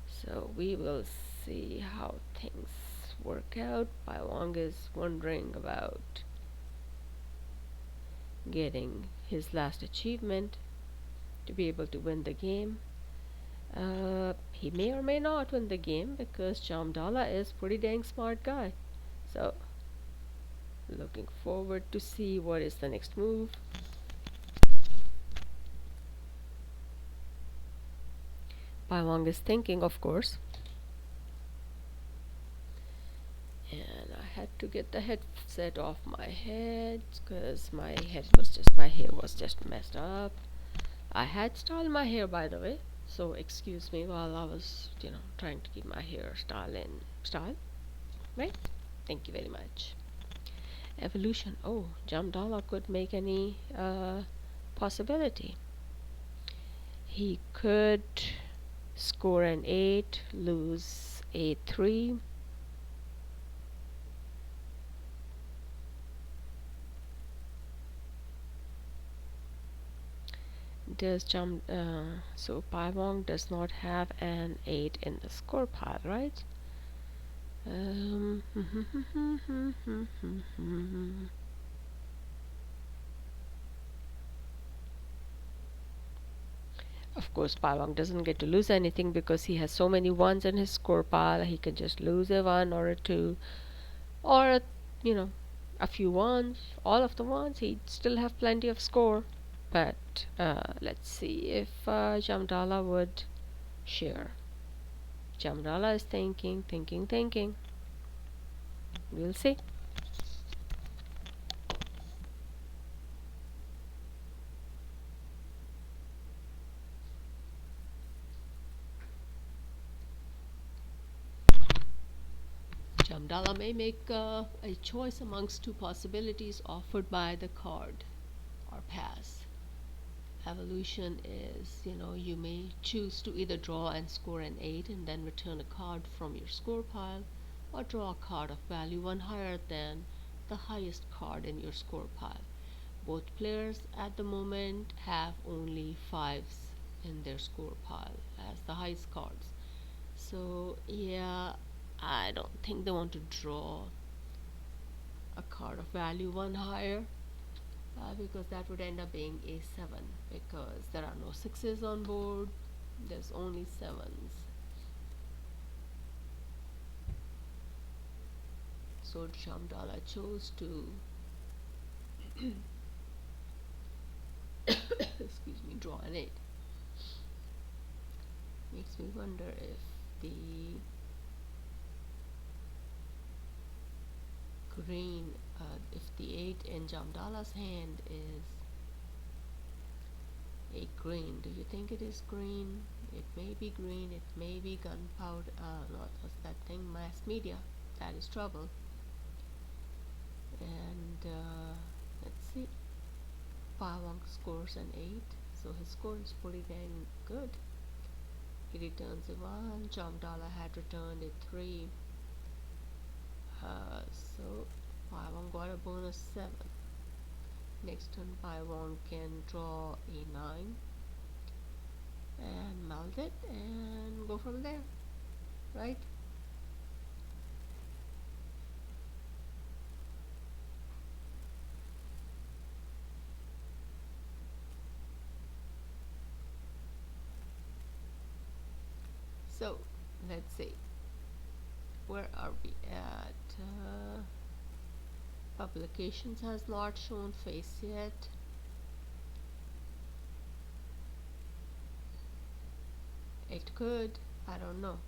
Speaker 1: So we will see how things work out. Pyhuang is wondering about getting his last achievement to be able to win the game. He may or may not win the game because Jamdalla is pretty dang smart guy. So looking forward to see what is the next move. Pyhuang is thinking, of course. And I had to get the headset off my head because my hair was just messed up. I had styled my hair, by the way, so excuse me while I was trying to keep my hair style, right? Thank you very much. Evolution. Oh, Jamdalla could make any possibility. He could score an 8, lose a 3. So pyhuang does not have an 8 in the score pile, right? Of course, pyhuang doesn't get to lose anything because he has so many ones in his score pile. He can just lose a 1 or a 2 or a few ones, all of the ones. He'd still have plenty of score. But let's see if Jamdalla would share. Jamdalla is thinking. We'll see. Jamdalla may make a choice amongst two possibilities offered by the card or pass. Evolution is, you may choose to either draw and score an 8 and then return a card from your score pile, or draw a card of value 1 higher than the highest card in your score pile. Both players at the moment have only 5s in their score pile as the highest cards. So yeah, I don't think they want to draw a card of value 1 higher, because that would end up being a 7, because there are no 6s on board, there's only 7s. So Jamdalla chose to excuse me, draw an 8. Makes me wonder if the green, if the 8 in Jamdalla's hand is a green. Do you think it is green? It may be green, it may be gunpowder, not what's that thing, mass media. That is trouble. And let's see, pyhuang scores an 8, so his score is pretty dang good. He returns a 1, Jamdalla had returned a 3, so pyhuang got a bonus 7. Next turn pyhuang can draw a 9 and meld it and go from there, right? So let's see, where are we at? Publications has not shown face yet. It could, I don't know.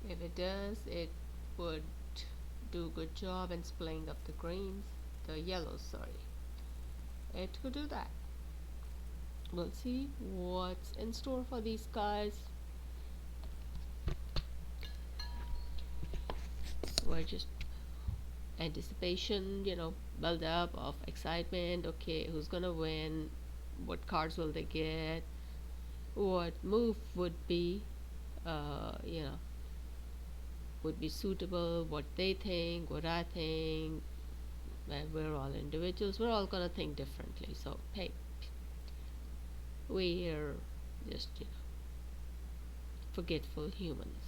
Speaker 1: If it does, it would do a good job in splaying up the yellows, sorry. It could do that. We'll see what's in store for these guys. We're just anticipation, build up of excitement. Okay, who's gonna win? What cards will they get? What move uh, you know, would be suitable? What they think, what I think. And we're all individuals. We're all gonna think differently. So hey, we're just forgetful humans.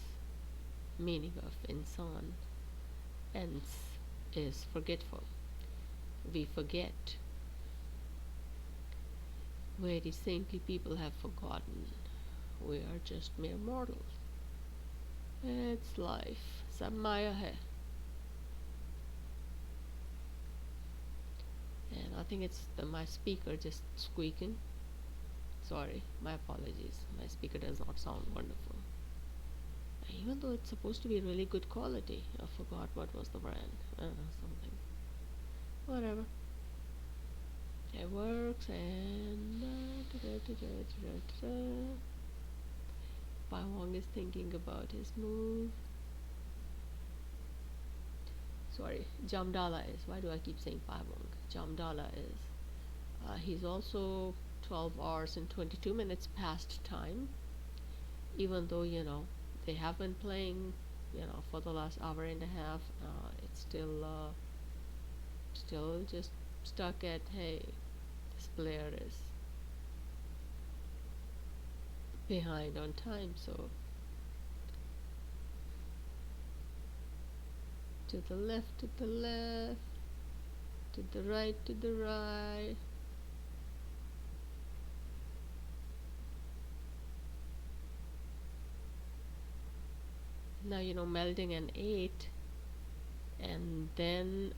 Speaker 1: Meaning of insan, ens is forgetful. We forget. Very saintly people have forgotten. We are just mere mortals. It's life. Sab maya hai. And I think it's my speaker just squeaking. Sorry, my apologies. My speaker does not sound wonderful. Even though it's supposed to be really good quality. I forgot what was the brand. Something. Whatever. It works and Pyhuang is thinking about his move. Sorry, Jamdalla is. Why do I keep saying Pyhuang? Jamdalla is. He's also 12 hours and 22 minutes past time. Even though, they have been playing, for the last hour and a half, it's still just stuck at, hey, this player is behind on time, so to the left, to the left, to the right, to the right. Now, melding an 8 and then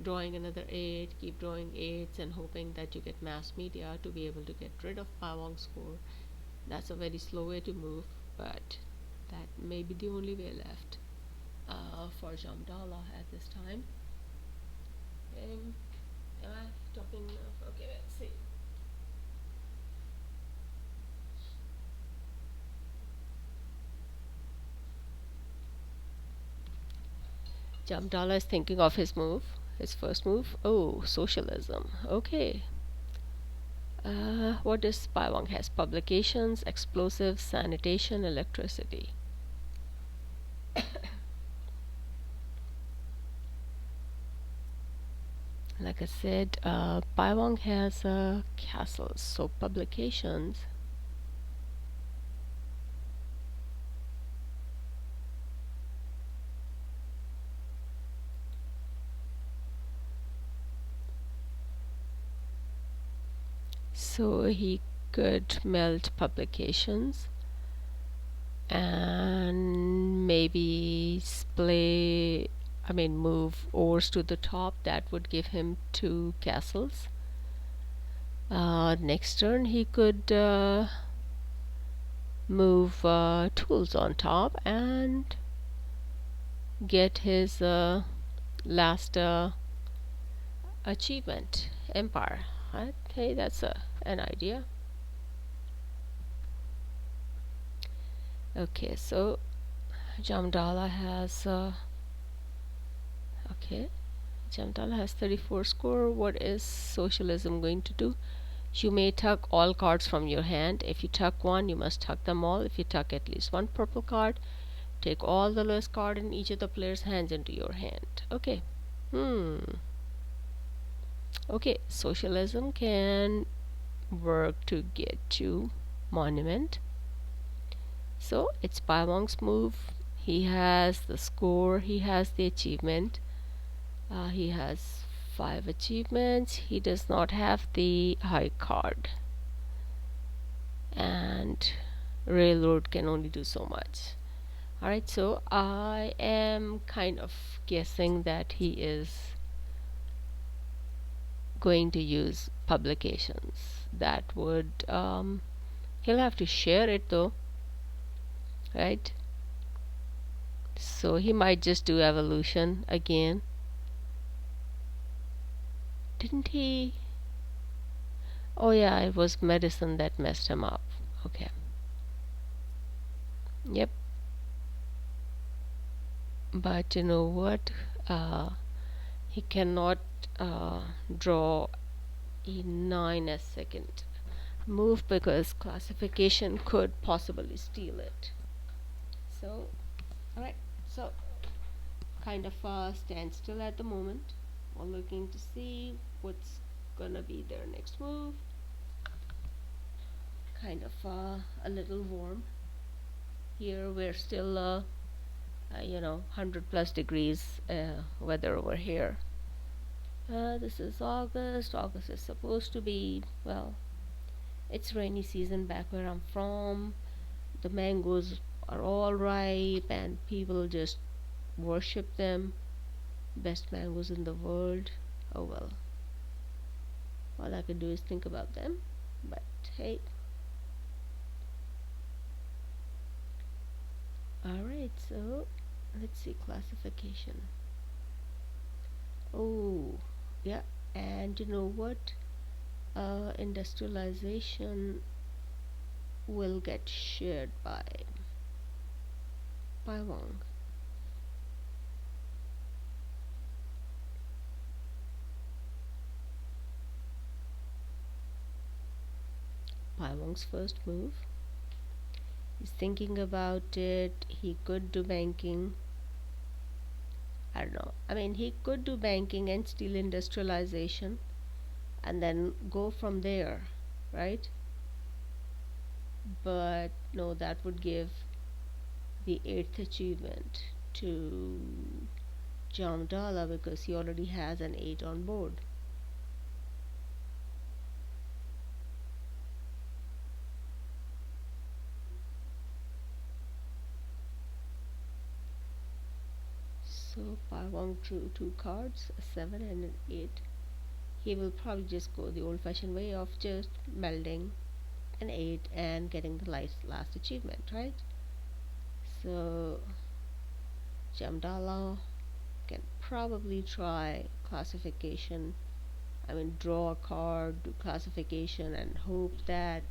Speaker 1: drawing another 8, keep drawing 8s and hoping that you get mass media to be able to get rid of Pawang's score. That's a very slow way to move, but that may be the only way left for Jamdalla at this time. Am I talking enough? Okay, let's see. Jamdalla is thinking of his move, his first move. Oh, socialism. Okay. What does Paiwang has? Publications, explosives, sanitation, electricity. Like I said, Paiwang has castles, so publications. So he could melt publications and maybe move ores to the top. That would give him 2 castles. Next turn he could move tools on top and get his last achievement, empire. Hey, that's an idea. Okay, so Jamdalla has okay, Jamdalla has 34 score. What is socialism going to do? You may tuck all cards from your hand. If you tuck one, you must tuck them all. If you tuck at least one purple card, take all the lowest card in each of the player's hands into your hand. Okay. Okay, socialism can work to get you monument. So it's Paimong's move. He has the score, he has the achievement. He has 5 achievements. He does not have the high card. And railroad can only do so much. Alright, so I am kind of guessing that he is going to use publications. That would he'll have to share it though, right? So he might just do evolution again. Didn't he? Oh yeah, it was medicine that messed him up. Okay. Yep. But you know what? Uh, he cannot uh, draw e9 as second move because classification could possibly steal it. So, alright. So, kind of stand still at the moment. We're looking to see what's gonna be their next move. Kind of a little warm. Here we're still, 100 plus degrees weather over here. This is August. August is supposed to be, well, it's rainy season back where I'm from. The mangoes are all ripe and people just worship them. Best mangoes in the world. Oh well, all I can do is think about them. But hey, alright, so let's see classification. Oh, yeah, and you know what? Industrialization will get shared by pyhuang. Pyhuang's first move. He's thinking about it. He could do banking. I don't know. I mean, he could do banking and steal industrialization and then go from there, right? But no, that would give the eighth achievement to jamdalla because he already has an 8 on board. So Parwang drew two cards, a 7 and an 8. He will probably just go the old fashioned way of just melding an 8 and getting the last achievement, right? So jamdalla can probably try classification. I mean, draw a card, do classification, and hope that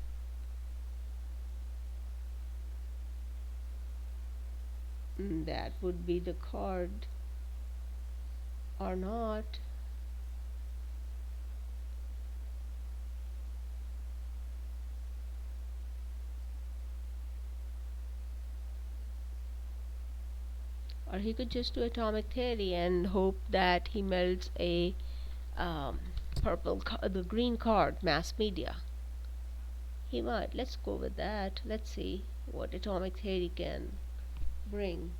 Speaker 1: that would be the card or not. Or he could just do atomic theory and hope that he melds a um, the green card, mass media. He might. Let's go with that. Let's see what atomic theory can bring.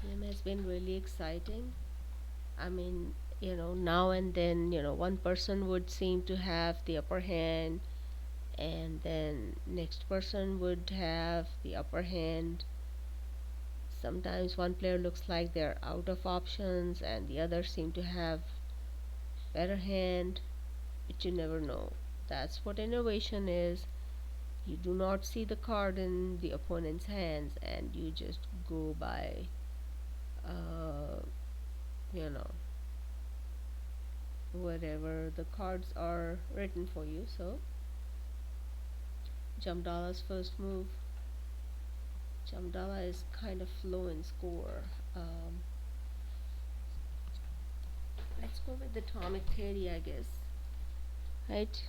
Speaker 1: Game has been really exciting. I mean, now and then, one person would seem to have the upper hand, and then next person would have the upper hand. Sometimes one player looks like they're out of options, and the others seem to have better hand, but you never know. That's what innovation is. You do not see the card in the opponent's hands, and you just go by, uh, you know, whatever the cards are written for you. So, Jamdala's first move. Jamdala is kind of low in score. Um, let's go with the atomic theory, I guess. Right?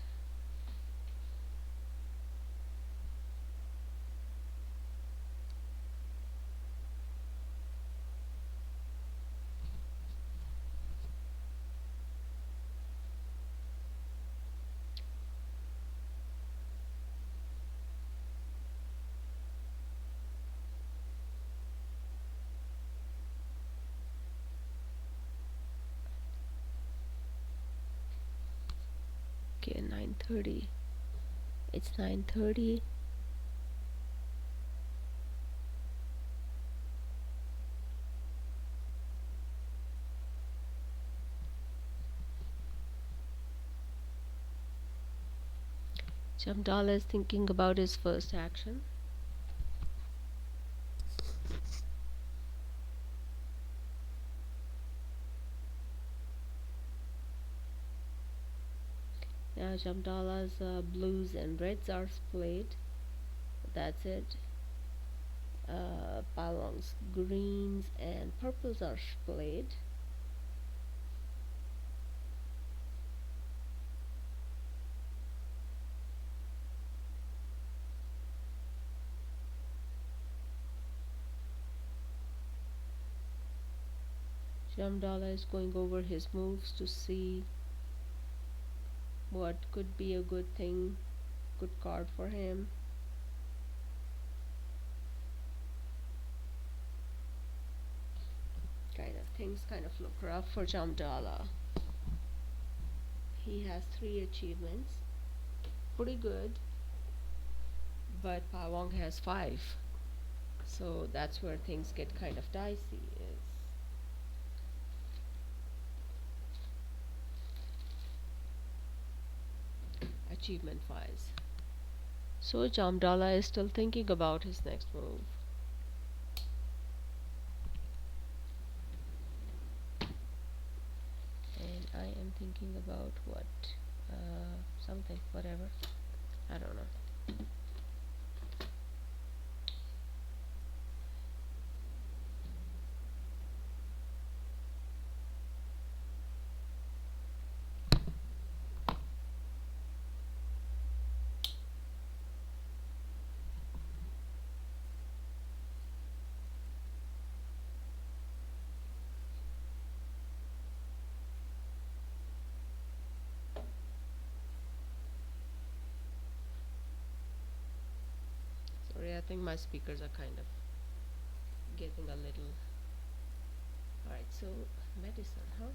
Speaker 1: Okay, 9:30. It's 9:30. Jamdalla is thinking about his first action. Now Jamdalla's blues and reds are split. That's it. Pyhuang's greens and purples are split. Jamdalla is going over his moves to see what could be a good thing, good card for him. Things kind of look rough for Jamdalla. He has 3 achievements, pretty good, but Pyhuang has 5. So that's where things get kind of dicey. Is achievement wise. So Jamdalla is still thinking about his next move. And I am thinking about what? Something, whatever. I don't know. Sorry, I think my speakers are kind of getting a little. Alright, so medicine, huh?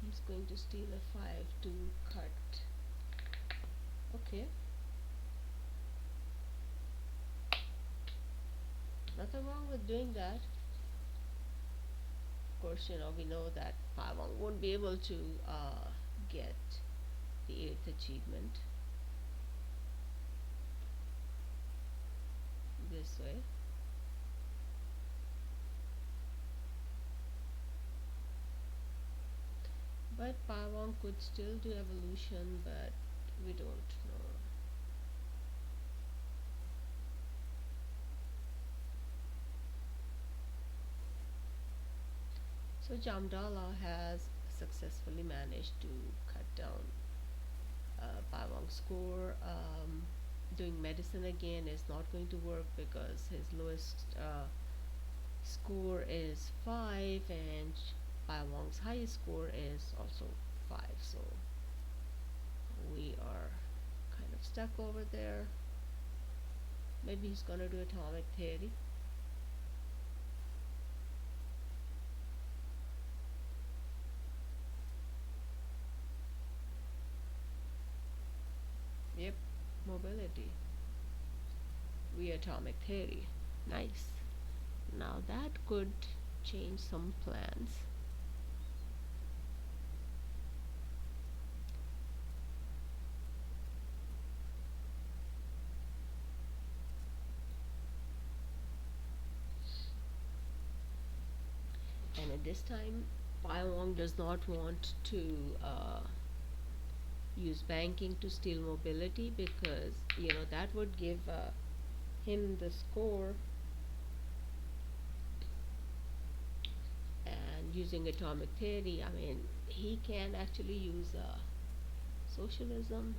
Speaker 1: He's going to steal a 5 to cut. Okay. Nothing wrong with doing that. Of course, we know that Pyhuang won't be able to get the 8th achievement this way. But Pyhuang could still do evolution, but we don't know. So Jamdalla has successfully managed to cut down Pyhuang's score. Doing medicine again is not going to work because his lowest score is 5 and Pyhuang's highest score is also 5. So we are kind of stuck over there. Maybe he's gonna do atomic theory. Yep, mobility. We atomic theory. Nice. Now that could change some plans. And at this time, Pyhuang does not want to use banking to steal mobility because that would give him the score, and using atomic theory, I mean, he can actually use socialism.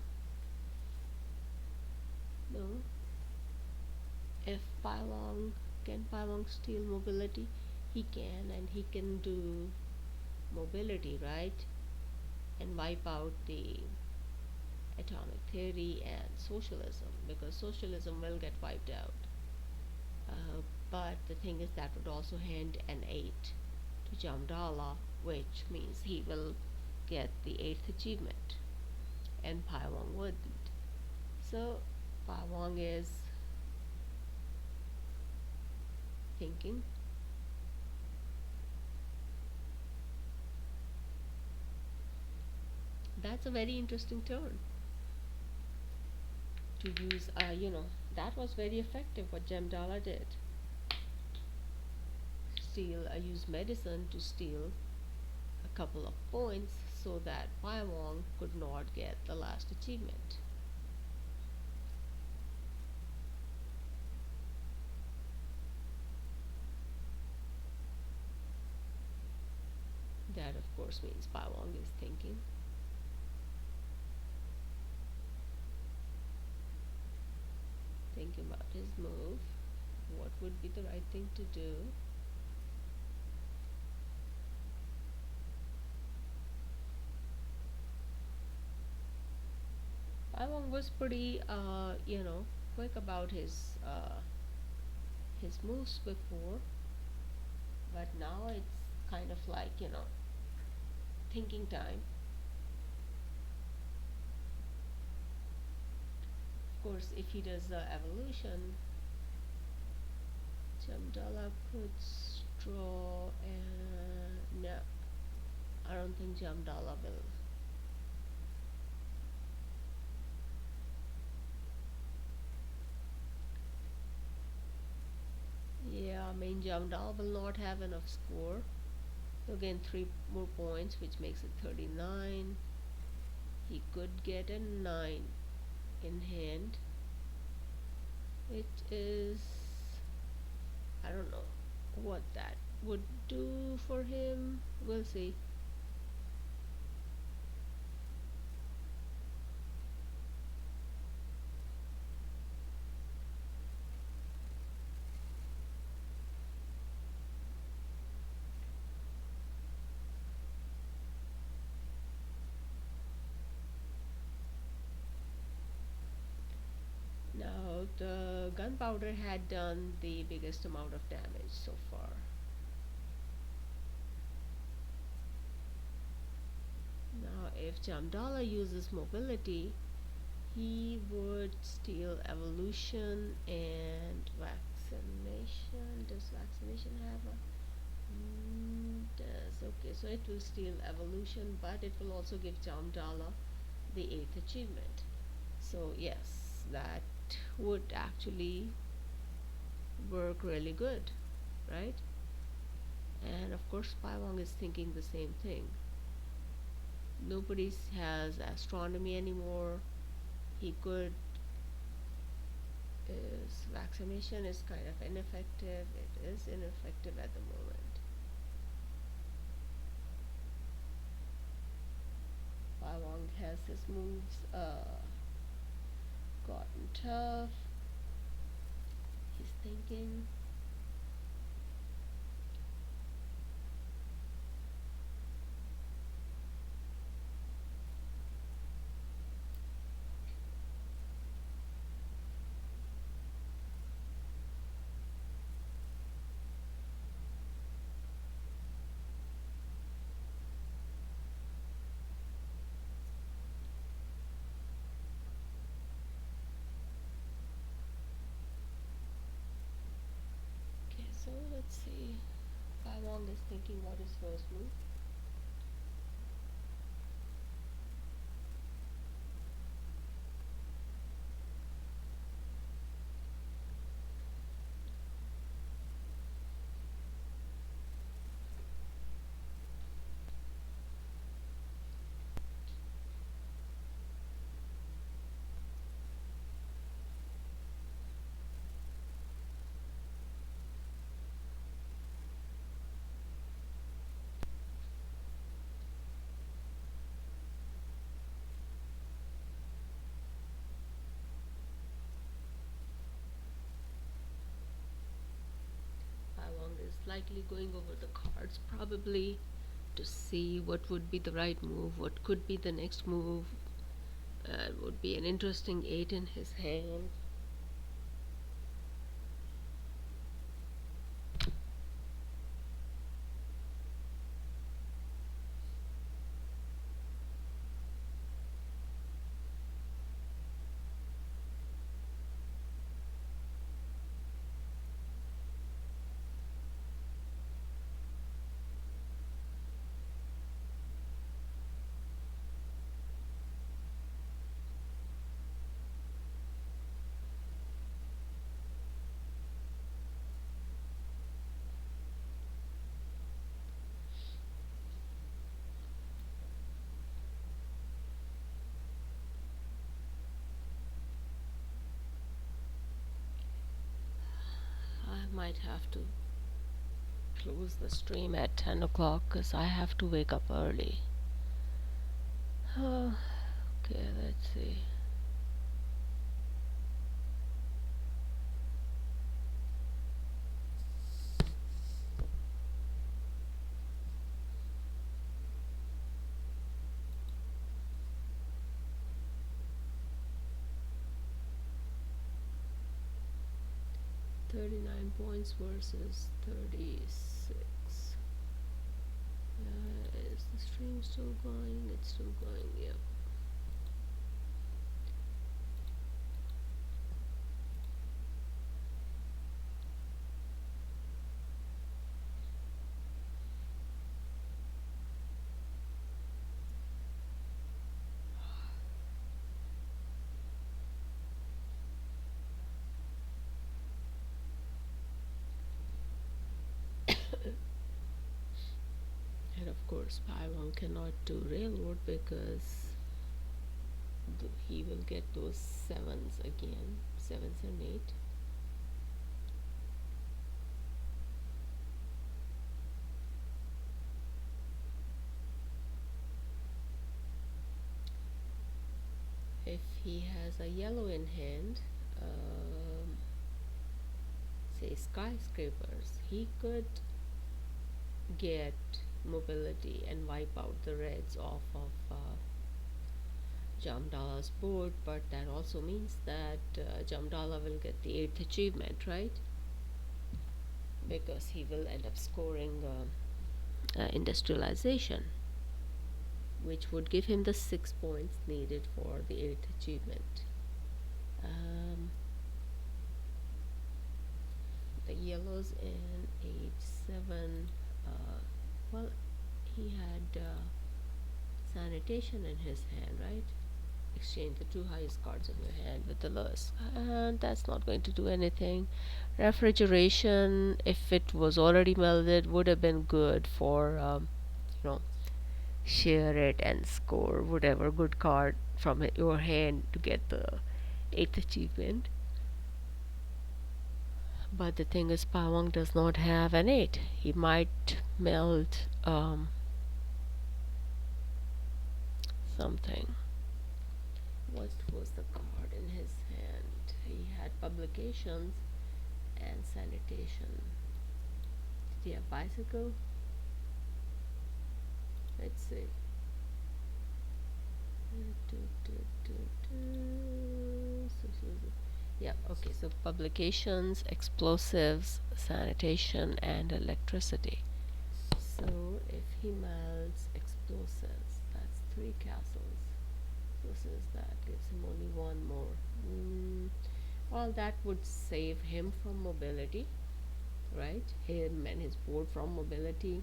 Speaker 1: No, if Pyhuang steal mobility, he can, and he can do mobility, right, and wipe out the atomic theory and socialism, because socialism will get wiped out. But the thing is that would also hand an 8 to Jamdalla, which means he will get the eighth achievement, and pyhuang wouldn't. So pyhuang is thinking. That's a very interesting turn to use. That was very effective what Jamdalla did. Use medicine to steal a couple of points so that pyhuang could not get the last achievement. That of course means pyhuang is thinking. Thinking about his move. What would be the right thing to do? Pyhuang was pretty, quick about his moves before, but now it's kind of like thinking time. Of course, if he does the evolution, Jamdalla could draw, and no, I don't think Jamdalla will. Yeah, I mean Jamdalla will not have enough score. He'll gain 3 more points, which makes it 39. He could get a 9 in hand. It is, I don't know what that would do for him. We'll see. Now, the gunpowder had done the biggest amount of damage so far. Now, if Jamdalla uses mobility, he would steal evolution and vaccination. Does vaccination have a? Does. Okay, so it will steal evolution, but it will also give Jamdalla the eighth achievement. So, yes, that would actually work really good, right? And of course, pyhuang is thinking the same thing. Nobody has astronomy anymore. He could. Is vaccination is kind of ineffective. It is ineffective at the moment. Pyhuang has his moves gotten tough. He's thinking. Okay, so let's see. Pyhuang is thinking what his first move. Pyhuang is likely going over the cards probably to see what would be the right move, what could be the next move, and would be an interesting 8 in his hand. Might have to close the stream at 10 o'clock because I have to wake up early. Okay, let's see. $39 points versus 36. Is the stream still going? It's still going, yep. And of course, pyhuang cannot do railroad because he will get those sevens again, sevens and eight. If he has a yellow in hand, say skyscrapers, he could get mobility and wipe out the reds off of Jamdalla's board, but that also means that Jamdalla will get the 8th achievement, right? Because he will end up scoring industrialization, which would give him the 6 points needed for the 8th achievement. The yellows in H7, well, he had sanitation in his hand, right? Exchange the two highest cards in your hand with the lowest, and that's not going to do anything. Refrigeration, if it was already melded, would have been good for you know, share it and score whatever good card from your hand to get the 8th achievement. But the thing is, pyhuang does not have an 8. He might meld something. What was the card in his hand? He had publications and sanitation. Did he have bicycle? Let's see. Yeah, okay, so publications, explosives, sanitation, and electricity. So if he melds explosives, that's 3 castles. Versus that gives him only 1 more. Well, that would save him from mobility, right? Him and his board from mobility.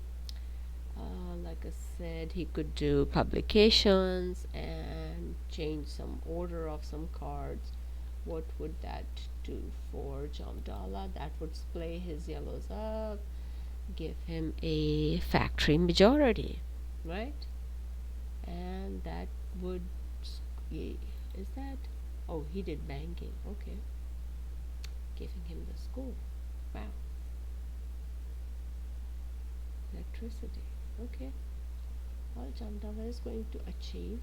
Speaker 1: Like I said, he could do publications and change some order of some cards. What would that do for Jamdalla? That would splay his yellows up, give him a factory majority, right? And that would, is that, oh, he did banking, okay, giving him the score. Wow. Electricity, okay. Well, Jamdalla is going to achieve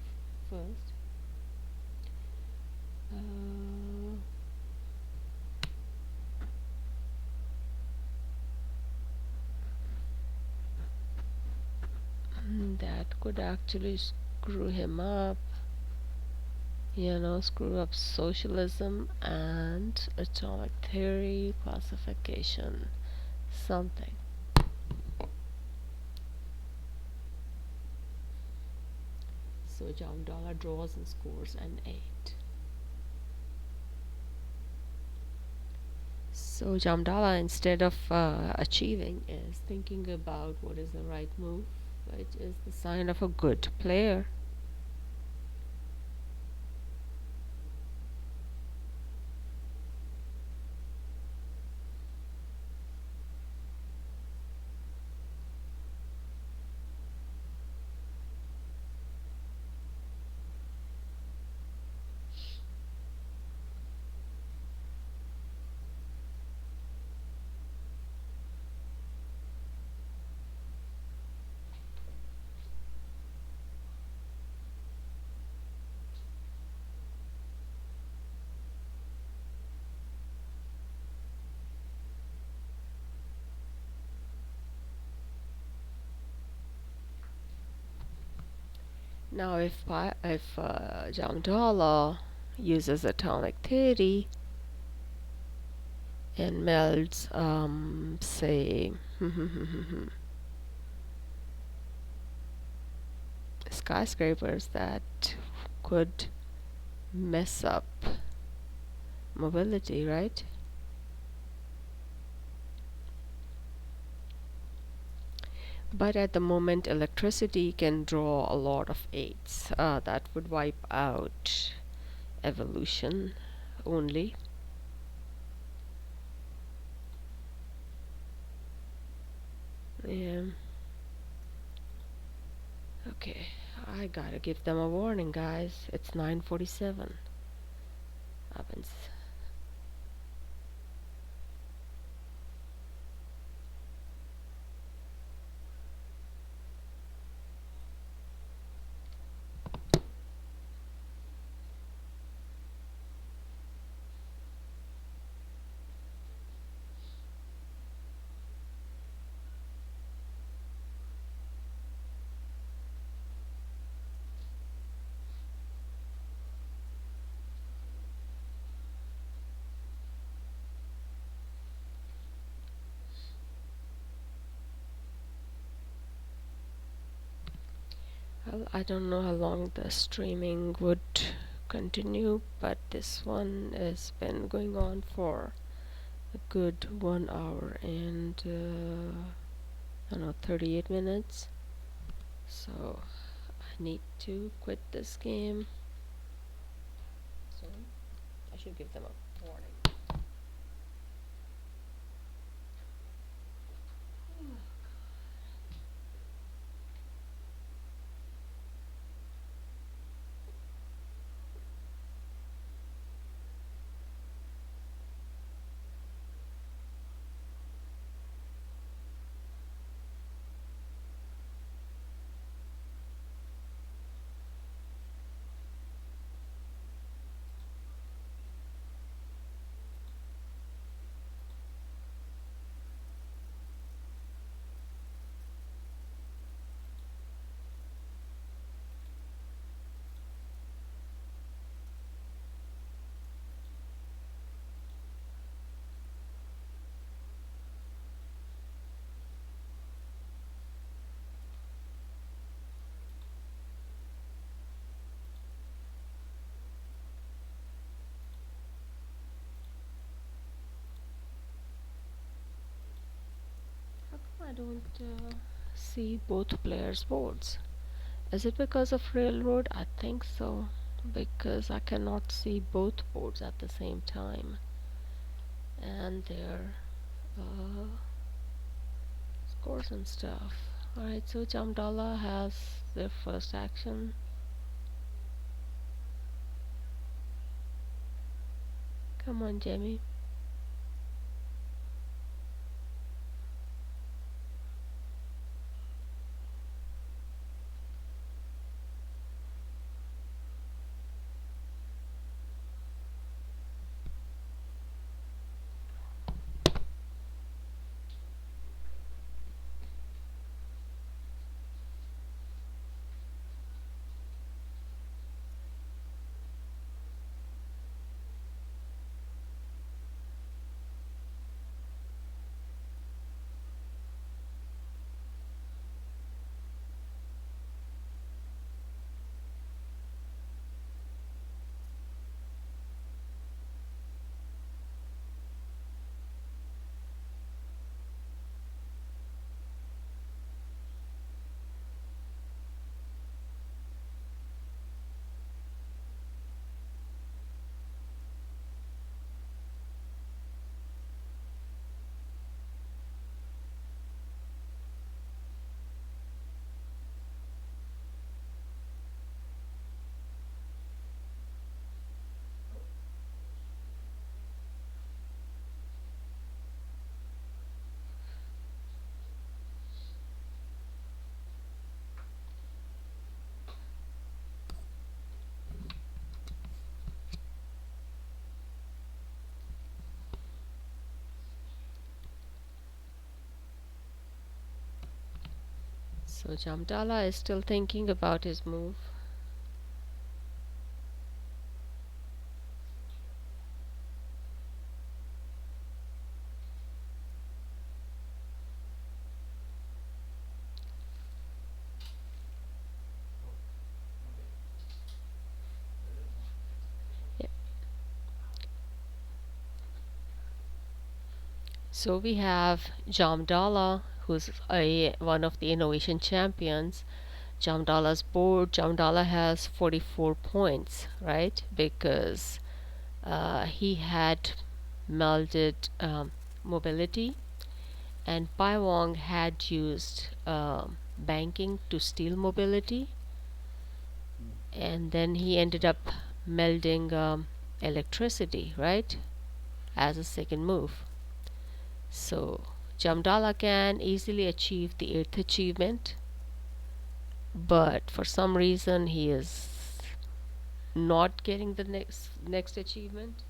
Speaker 1: first. That could actually screw him up, screw up socialism and atomic theory, classification, something. So Jamdalla draws and scores an 8. So Jamdalla, instead of achieving, is thinking about what is the right move, which is the sign of a good player. Now, if jamdalla uses atomic theory and melts, say, skyscrapers, that could mess up mobility, right? But at the moment, electricity can draw a lot of aids. That would wipe out evolution only. Yeah. Okay, I gotta give them a warning, guys. It's 9:47. I've been Well, I don't know how long the streaming would continue, but this one has been going on for a good 1 hour and I don't know, 38 minutes. So I need to quit this game soon. I should give them a warning. How come I don't see both players' boards? Is it because of railroad? I think so. Because I cannot see both boards at the same time. And their uh, scores and stuff. Alright, so Jamdalla has their first action. Come on, Jamie. So Jamdalla is still thinking about his move. So we have Jamdalla, who's one of the innovation champions. Jamdalla's board, Jamdalla has 44 points, right? Because he had melded mobility, and Pyhuang had used banking to steal mobility, and then he ended up melding electricity, right, as a second move. So Jamdalla can easily achieve the eighth achievement, but for some reason he is not getting the next achievement.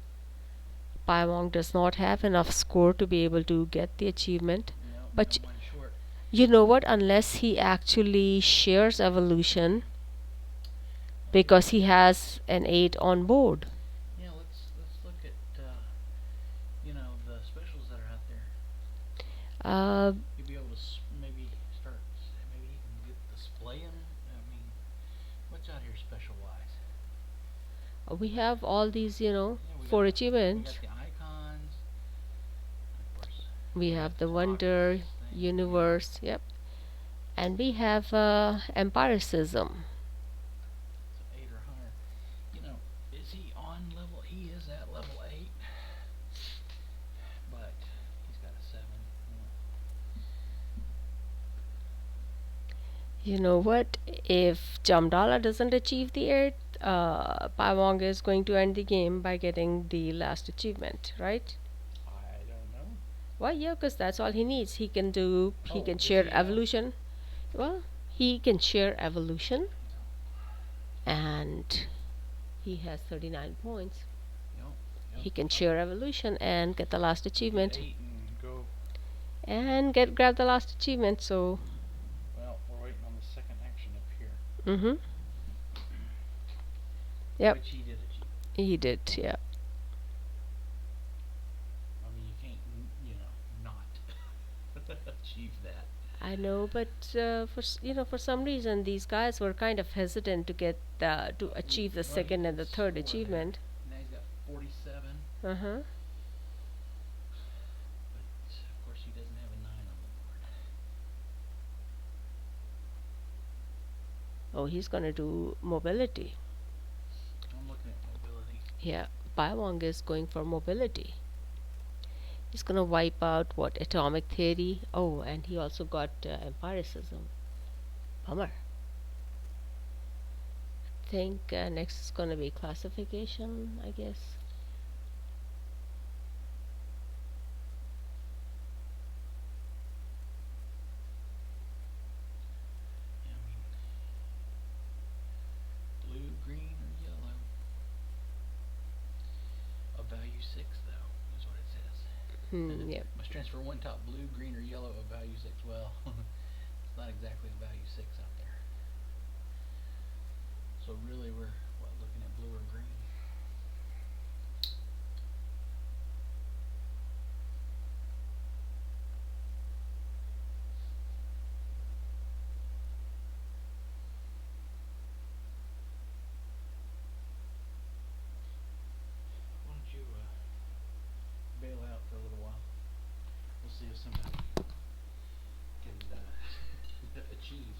Speaker 1: Pyhuang does not have enough score to be able to get the achievement.
Speaker 2: No,
Speaker 1: But
Speaker 2: one short.
Speaker 1: you know what? Unless he actually shares evolution,
Speaker 2: Okay.
Speaker 1: because he has an 8 on board.
Speaker 2: Yeah, let's look at the specials that are out there.
Speaker 1: Uh,
Speaker 2: You'll be able to maybe start, maybe you can get displaying. I mean, what's out here special wise?
Speaker 1: we have all these,
Speaker 2: Yeah,
Speaker 1: four
Speaker 2: we got
Speaker 1: achievements.
Speaker 2: the icons, of course.
Speaker 1: We
Speaker 2: We got
Speaker 1: have
Speaker 2: the
Speaker 1: the
Speaker 2: talk
Speaker 1: wonder,
Speaker 2: thing.
Speaker 1: universe, yep. And we have empiricism.
Speaker 2: So 8 or higher. Is he on level? He is at level 8, but he's got a 7.
Speaker 1: You know what? If Jamdala doesn't achieve the 8th, Pawang is going to end the game by getting the last achievement, right?
Speaker 2: I don't know.
Speaker 1: Well, yeah, because that's all he needs. He
Speaker 2: Oh,
Speaker 1: can
Speaker 2: does
Speaker 1: share
Speaker 2: he have?
Speaker 1: evolution. Well, he can share evolution, and he has 39 points.
Speaker 2: Yep, yep.
Speaker 1: He can share evolution and get the last
Speaker 2: You get
Speaker 1: achievement,
Speaker 2: 8 and go.
Speaker 1: and get grab the last achievement. So,
Speaker 2: Well, we're waiting on the second action up here.
Speaker 1: mhm, yep,
Speaker 2: Which he did achieve.
Speaker 1: he did. Yeah,
Speaker 2: I mean, you can't, not achieve that.
Speaker 1: I know, but for some reason these guys were kind of hesitant to get to achieve the
Speaker 2: Well, he
Speaker 1: second and
Speaker 2: did
Speaker 1: the third
Speaker 2: score there.
Speaker 1: achievement.
Speaker 2: Now he's got 47.
Speaker 1: Uh huh.
Speaker 2: But, of course, he doesn't have a 9 on the board.
Speaker 1: Oh, he's gonna do mobility.
Speaker 2: I'm looking at mobility.
Speaker 1: Yeah, Baiwang is going for mobility. He's gonna wipe out what atomic theory. Oh, and he also got empiricism. Bummer. Think next is gonna be classification, I guess.
Speaker 2: Yeah, I mean, blue, green, or yellow. A value 6, though, is what it says.
Speaker 1: Yep.
Speaker 2: Must transfer one top blue, green, or yellow of value 6. Well, it's not exactly a value 6 out there. So really we're, looking at blue or green? Why don't you bail out for a little while? We'll see if somebody can achieve.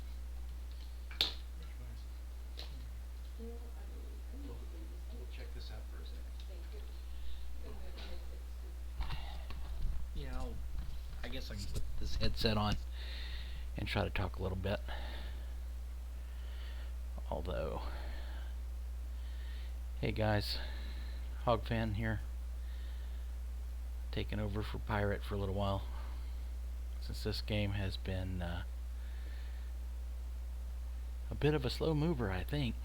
Speaker 2: We'll check this out for a second. Yeah, I guess I can put this headset on and try to talk a little bit. Although, hey guys, Hogfan here, taking over for Pirate for a little while, since this game has been a bit of a slow mover, I think.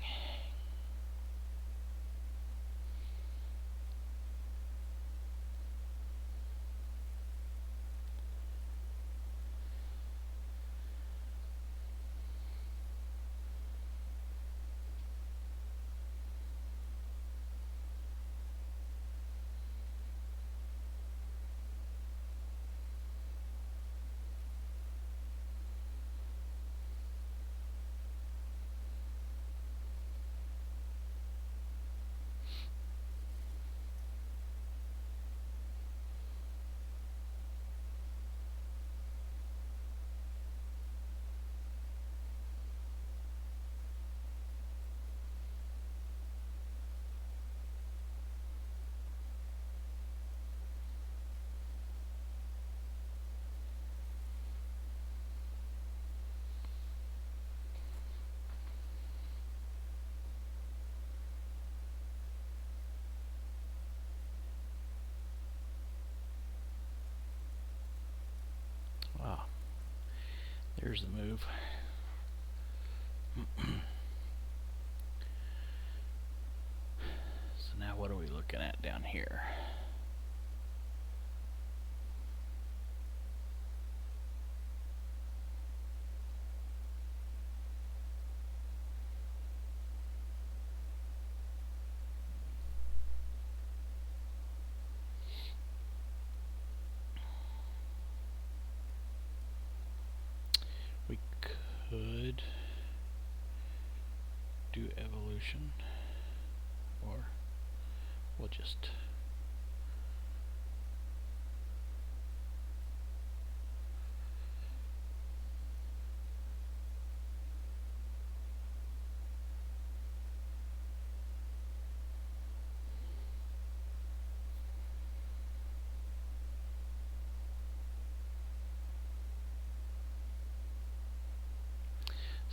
Speaker 2: There's the move. So now what are we looking at down here? We could do evolution, or we'll just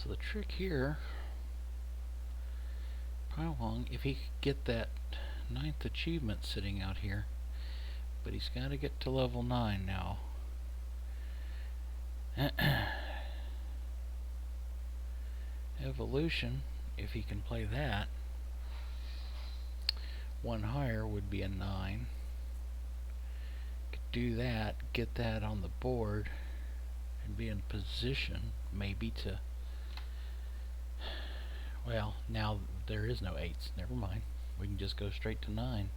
Speaker 2: so the trick here, pyhuang, if he could get that 9th achievement sitting out here, but he's got to get to level 9 now. Evolution, if he can play that, one higher would be a 9. Could do that, get that on the board, and be in position maybe to, well, now there is no 8s. Never mind. We can just go straight to 9.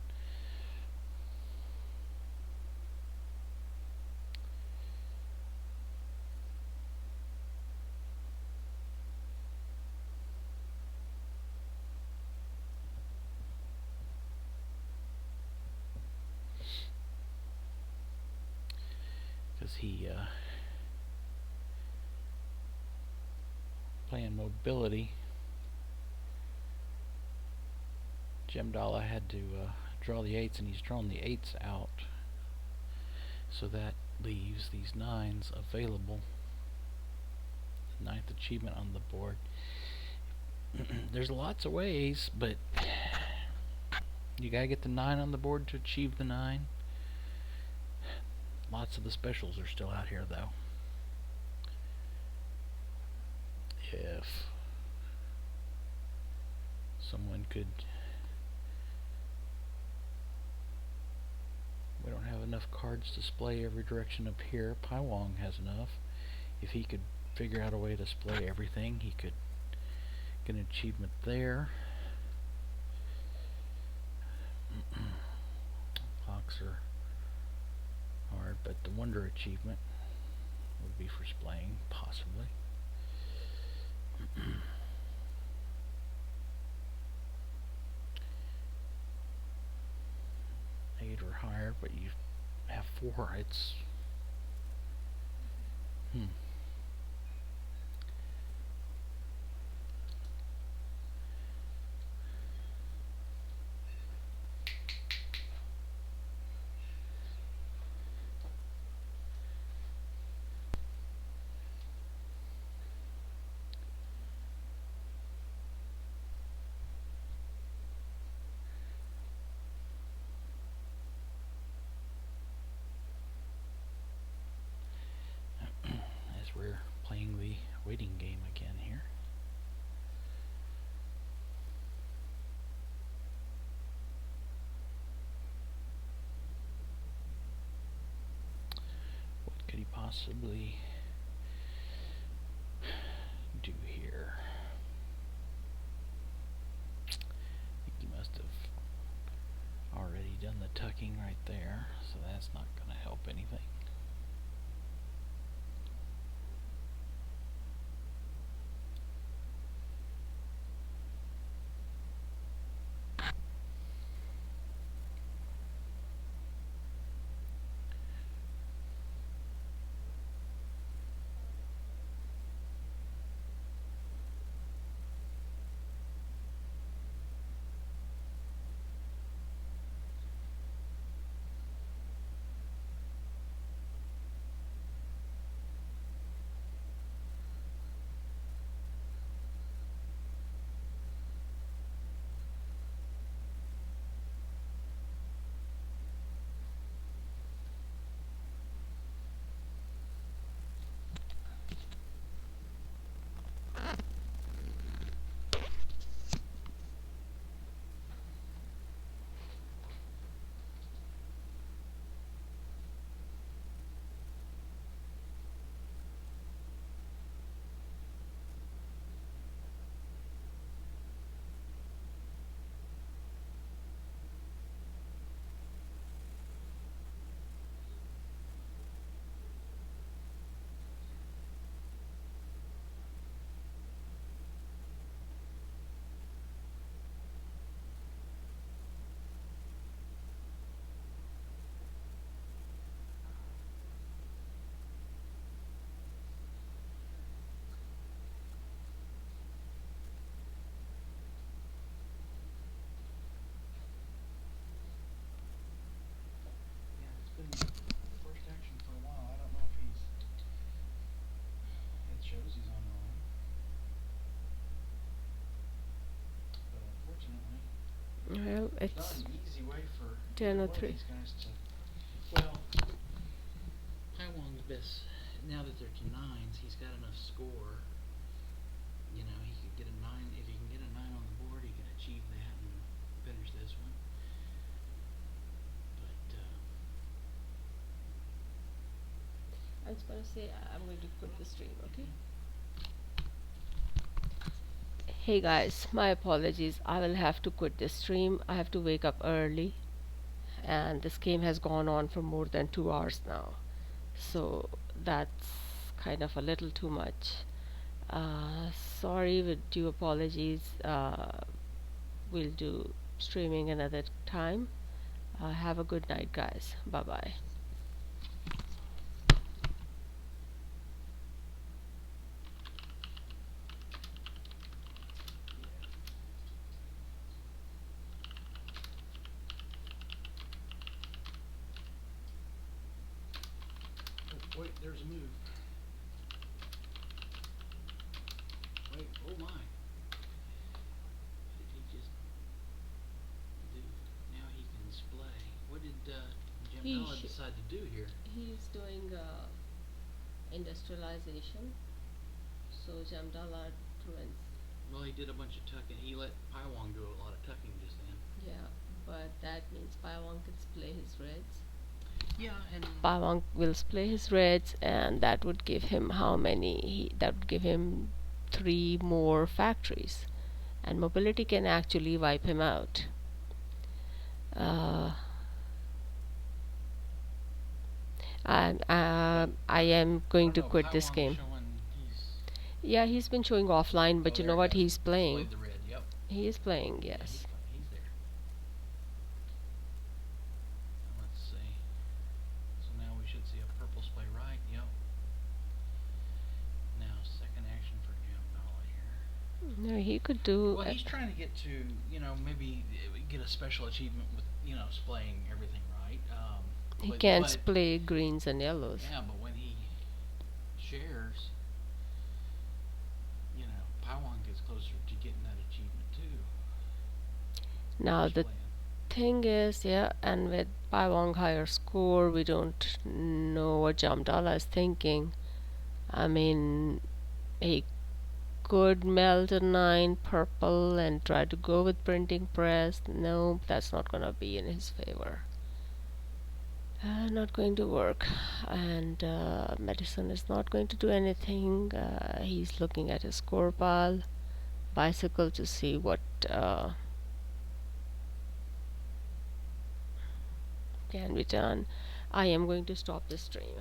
Speaker 2: Because he playing mobility, Jamdalla had to draw the 8s, and he's drawn the 8s out, so that leaves these 9s available. 9th achievement on the board. There's lots of ways, but you gotta get the 9 on the board to achieve the 9. Lots of the specials are still out here, though. If someone could, we don't have enough cards to display every direction up here. pyhuang has enough. If he could figure out a way to display everything, he could get an achievement there. Clocks are hard, but the wonder achievement would be for displaying, possibly. 8 or higher, but you have 4. It's as we're playing the waiting game again here. What could he possibly do here? I think he must have already done the tucking right there, so that's not going to help anything.
Speaker 1: Well,
Speaker 2: There's not
Speaker 1: it's
Speaker 2: an easy way for
Speaker 1: 10
Speaker 2: either
Speaker 1: or
Speaker 2: one of
Speaker 1: 3.
Speaker 2: these guys to. Well, Pyhuang's best now that they're to nines. He's got enough score. You know, he could get a nine. If he can get a nine on the board, he can achieve that and finish this one. But
Speaker 1: I'm just gonna say I'm going to quit the stream, okay? Hey guys, my apologies. I will have to quit this stream. I have to wake up early, and this game has gone on for more than 2 hours now. So that's kind of a little too much. Sorry, with due apologies. We'll do streaming another time. Have a good night, guys. Bye bye.
Speaker 2: wait, there's a move. Wait, oh my! Did he just do? Now he can display. What did Jamdalla decide to do here?
Speaker 1: He's doing industrialization. So Jamdalla ruins.
Speaker 2: Well, he did a bunch of tucking. He let Pyhuang do a lot of tucking just then.
Speaker 1: Yeah, but that means Pyhuang can play his reds.
Speaker 2: Yeah, and
Speaker 1: Pyhuang will play his reds, and that would give him how many? That would give him 3 more factories, and mobility can actually wipe him out. Uh, I am going to quit this game. Yeah, he's been showing offline, but you know what? He's playing.
Speaker 2: The red. Yep.
Speaker 1: He is playing,
Speaker 2: Yeah,
Speaker 1: yes.
Speaker 2: he's there. Let's see. So now we should see a purple splay right. Yep. Now second action for Jamdalla here.
Speaker 1: No, he could do.
Speaker 2: Well, he's trying to get to, maybe get a special achievement with, splaying everything right.
Speaker 1: He can't play greens and yellows.
Speaker 2: Yeah, but when he shares, Pyhuang gets closer to getting that achievement too.
Speaker 1: Now the thing is, yeah, and with Pyhuang higher score, we don't know what Jamdalla is thinking. I mean, he could melt a 9 purple and try to go with printing press. No, that's not gonna be in his favor. Not going to work, and medicine is not going to do anything. He's looking at his score pile, bicycle to see what can be done. I am going to stop the stream.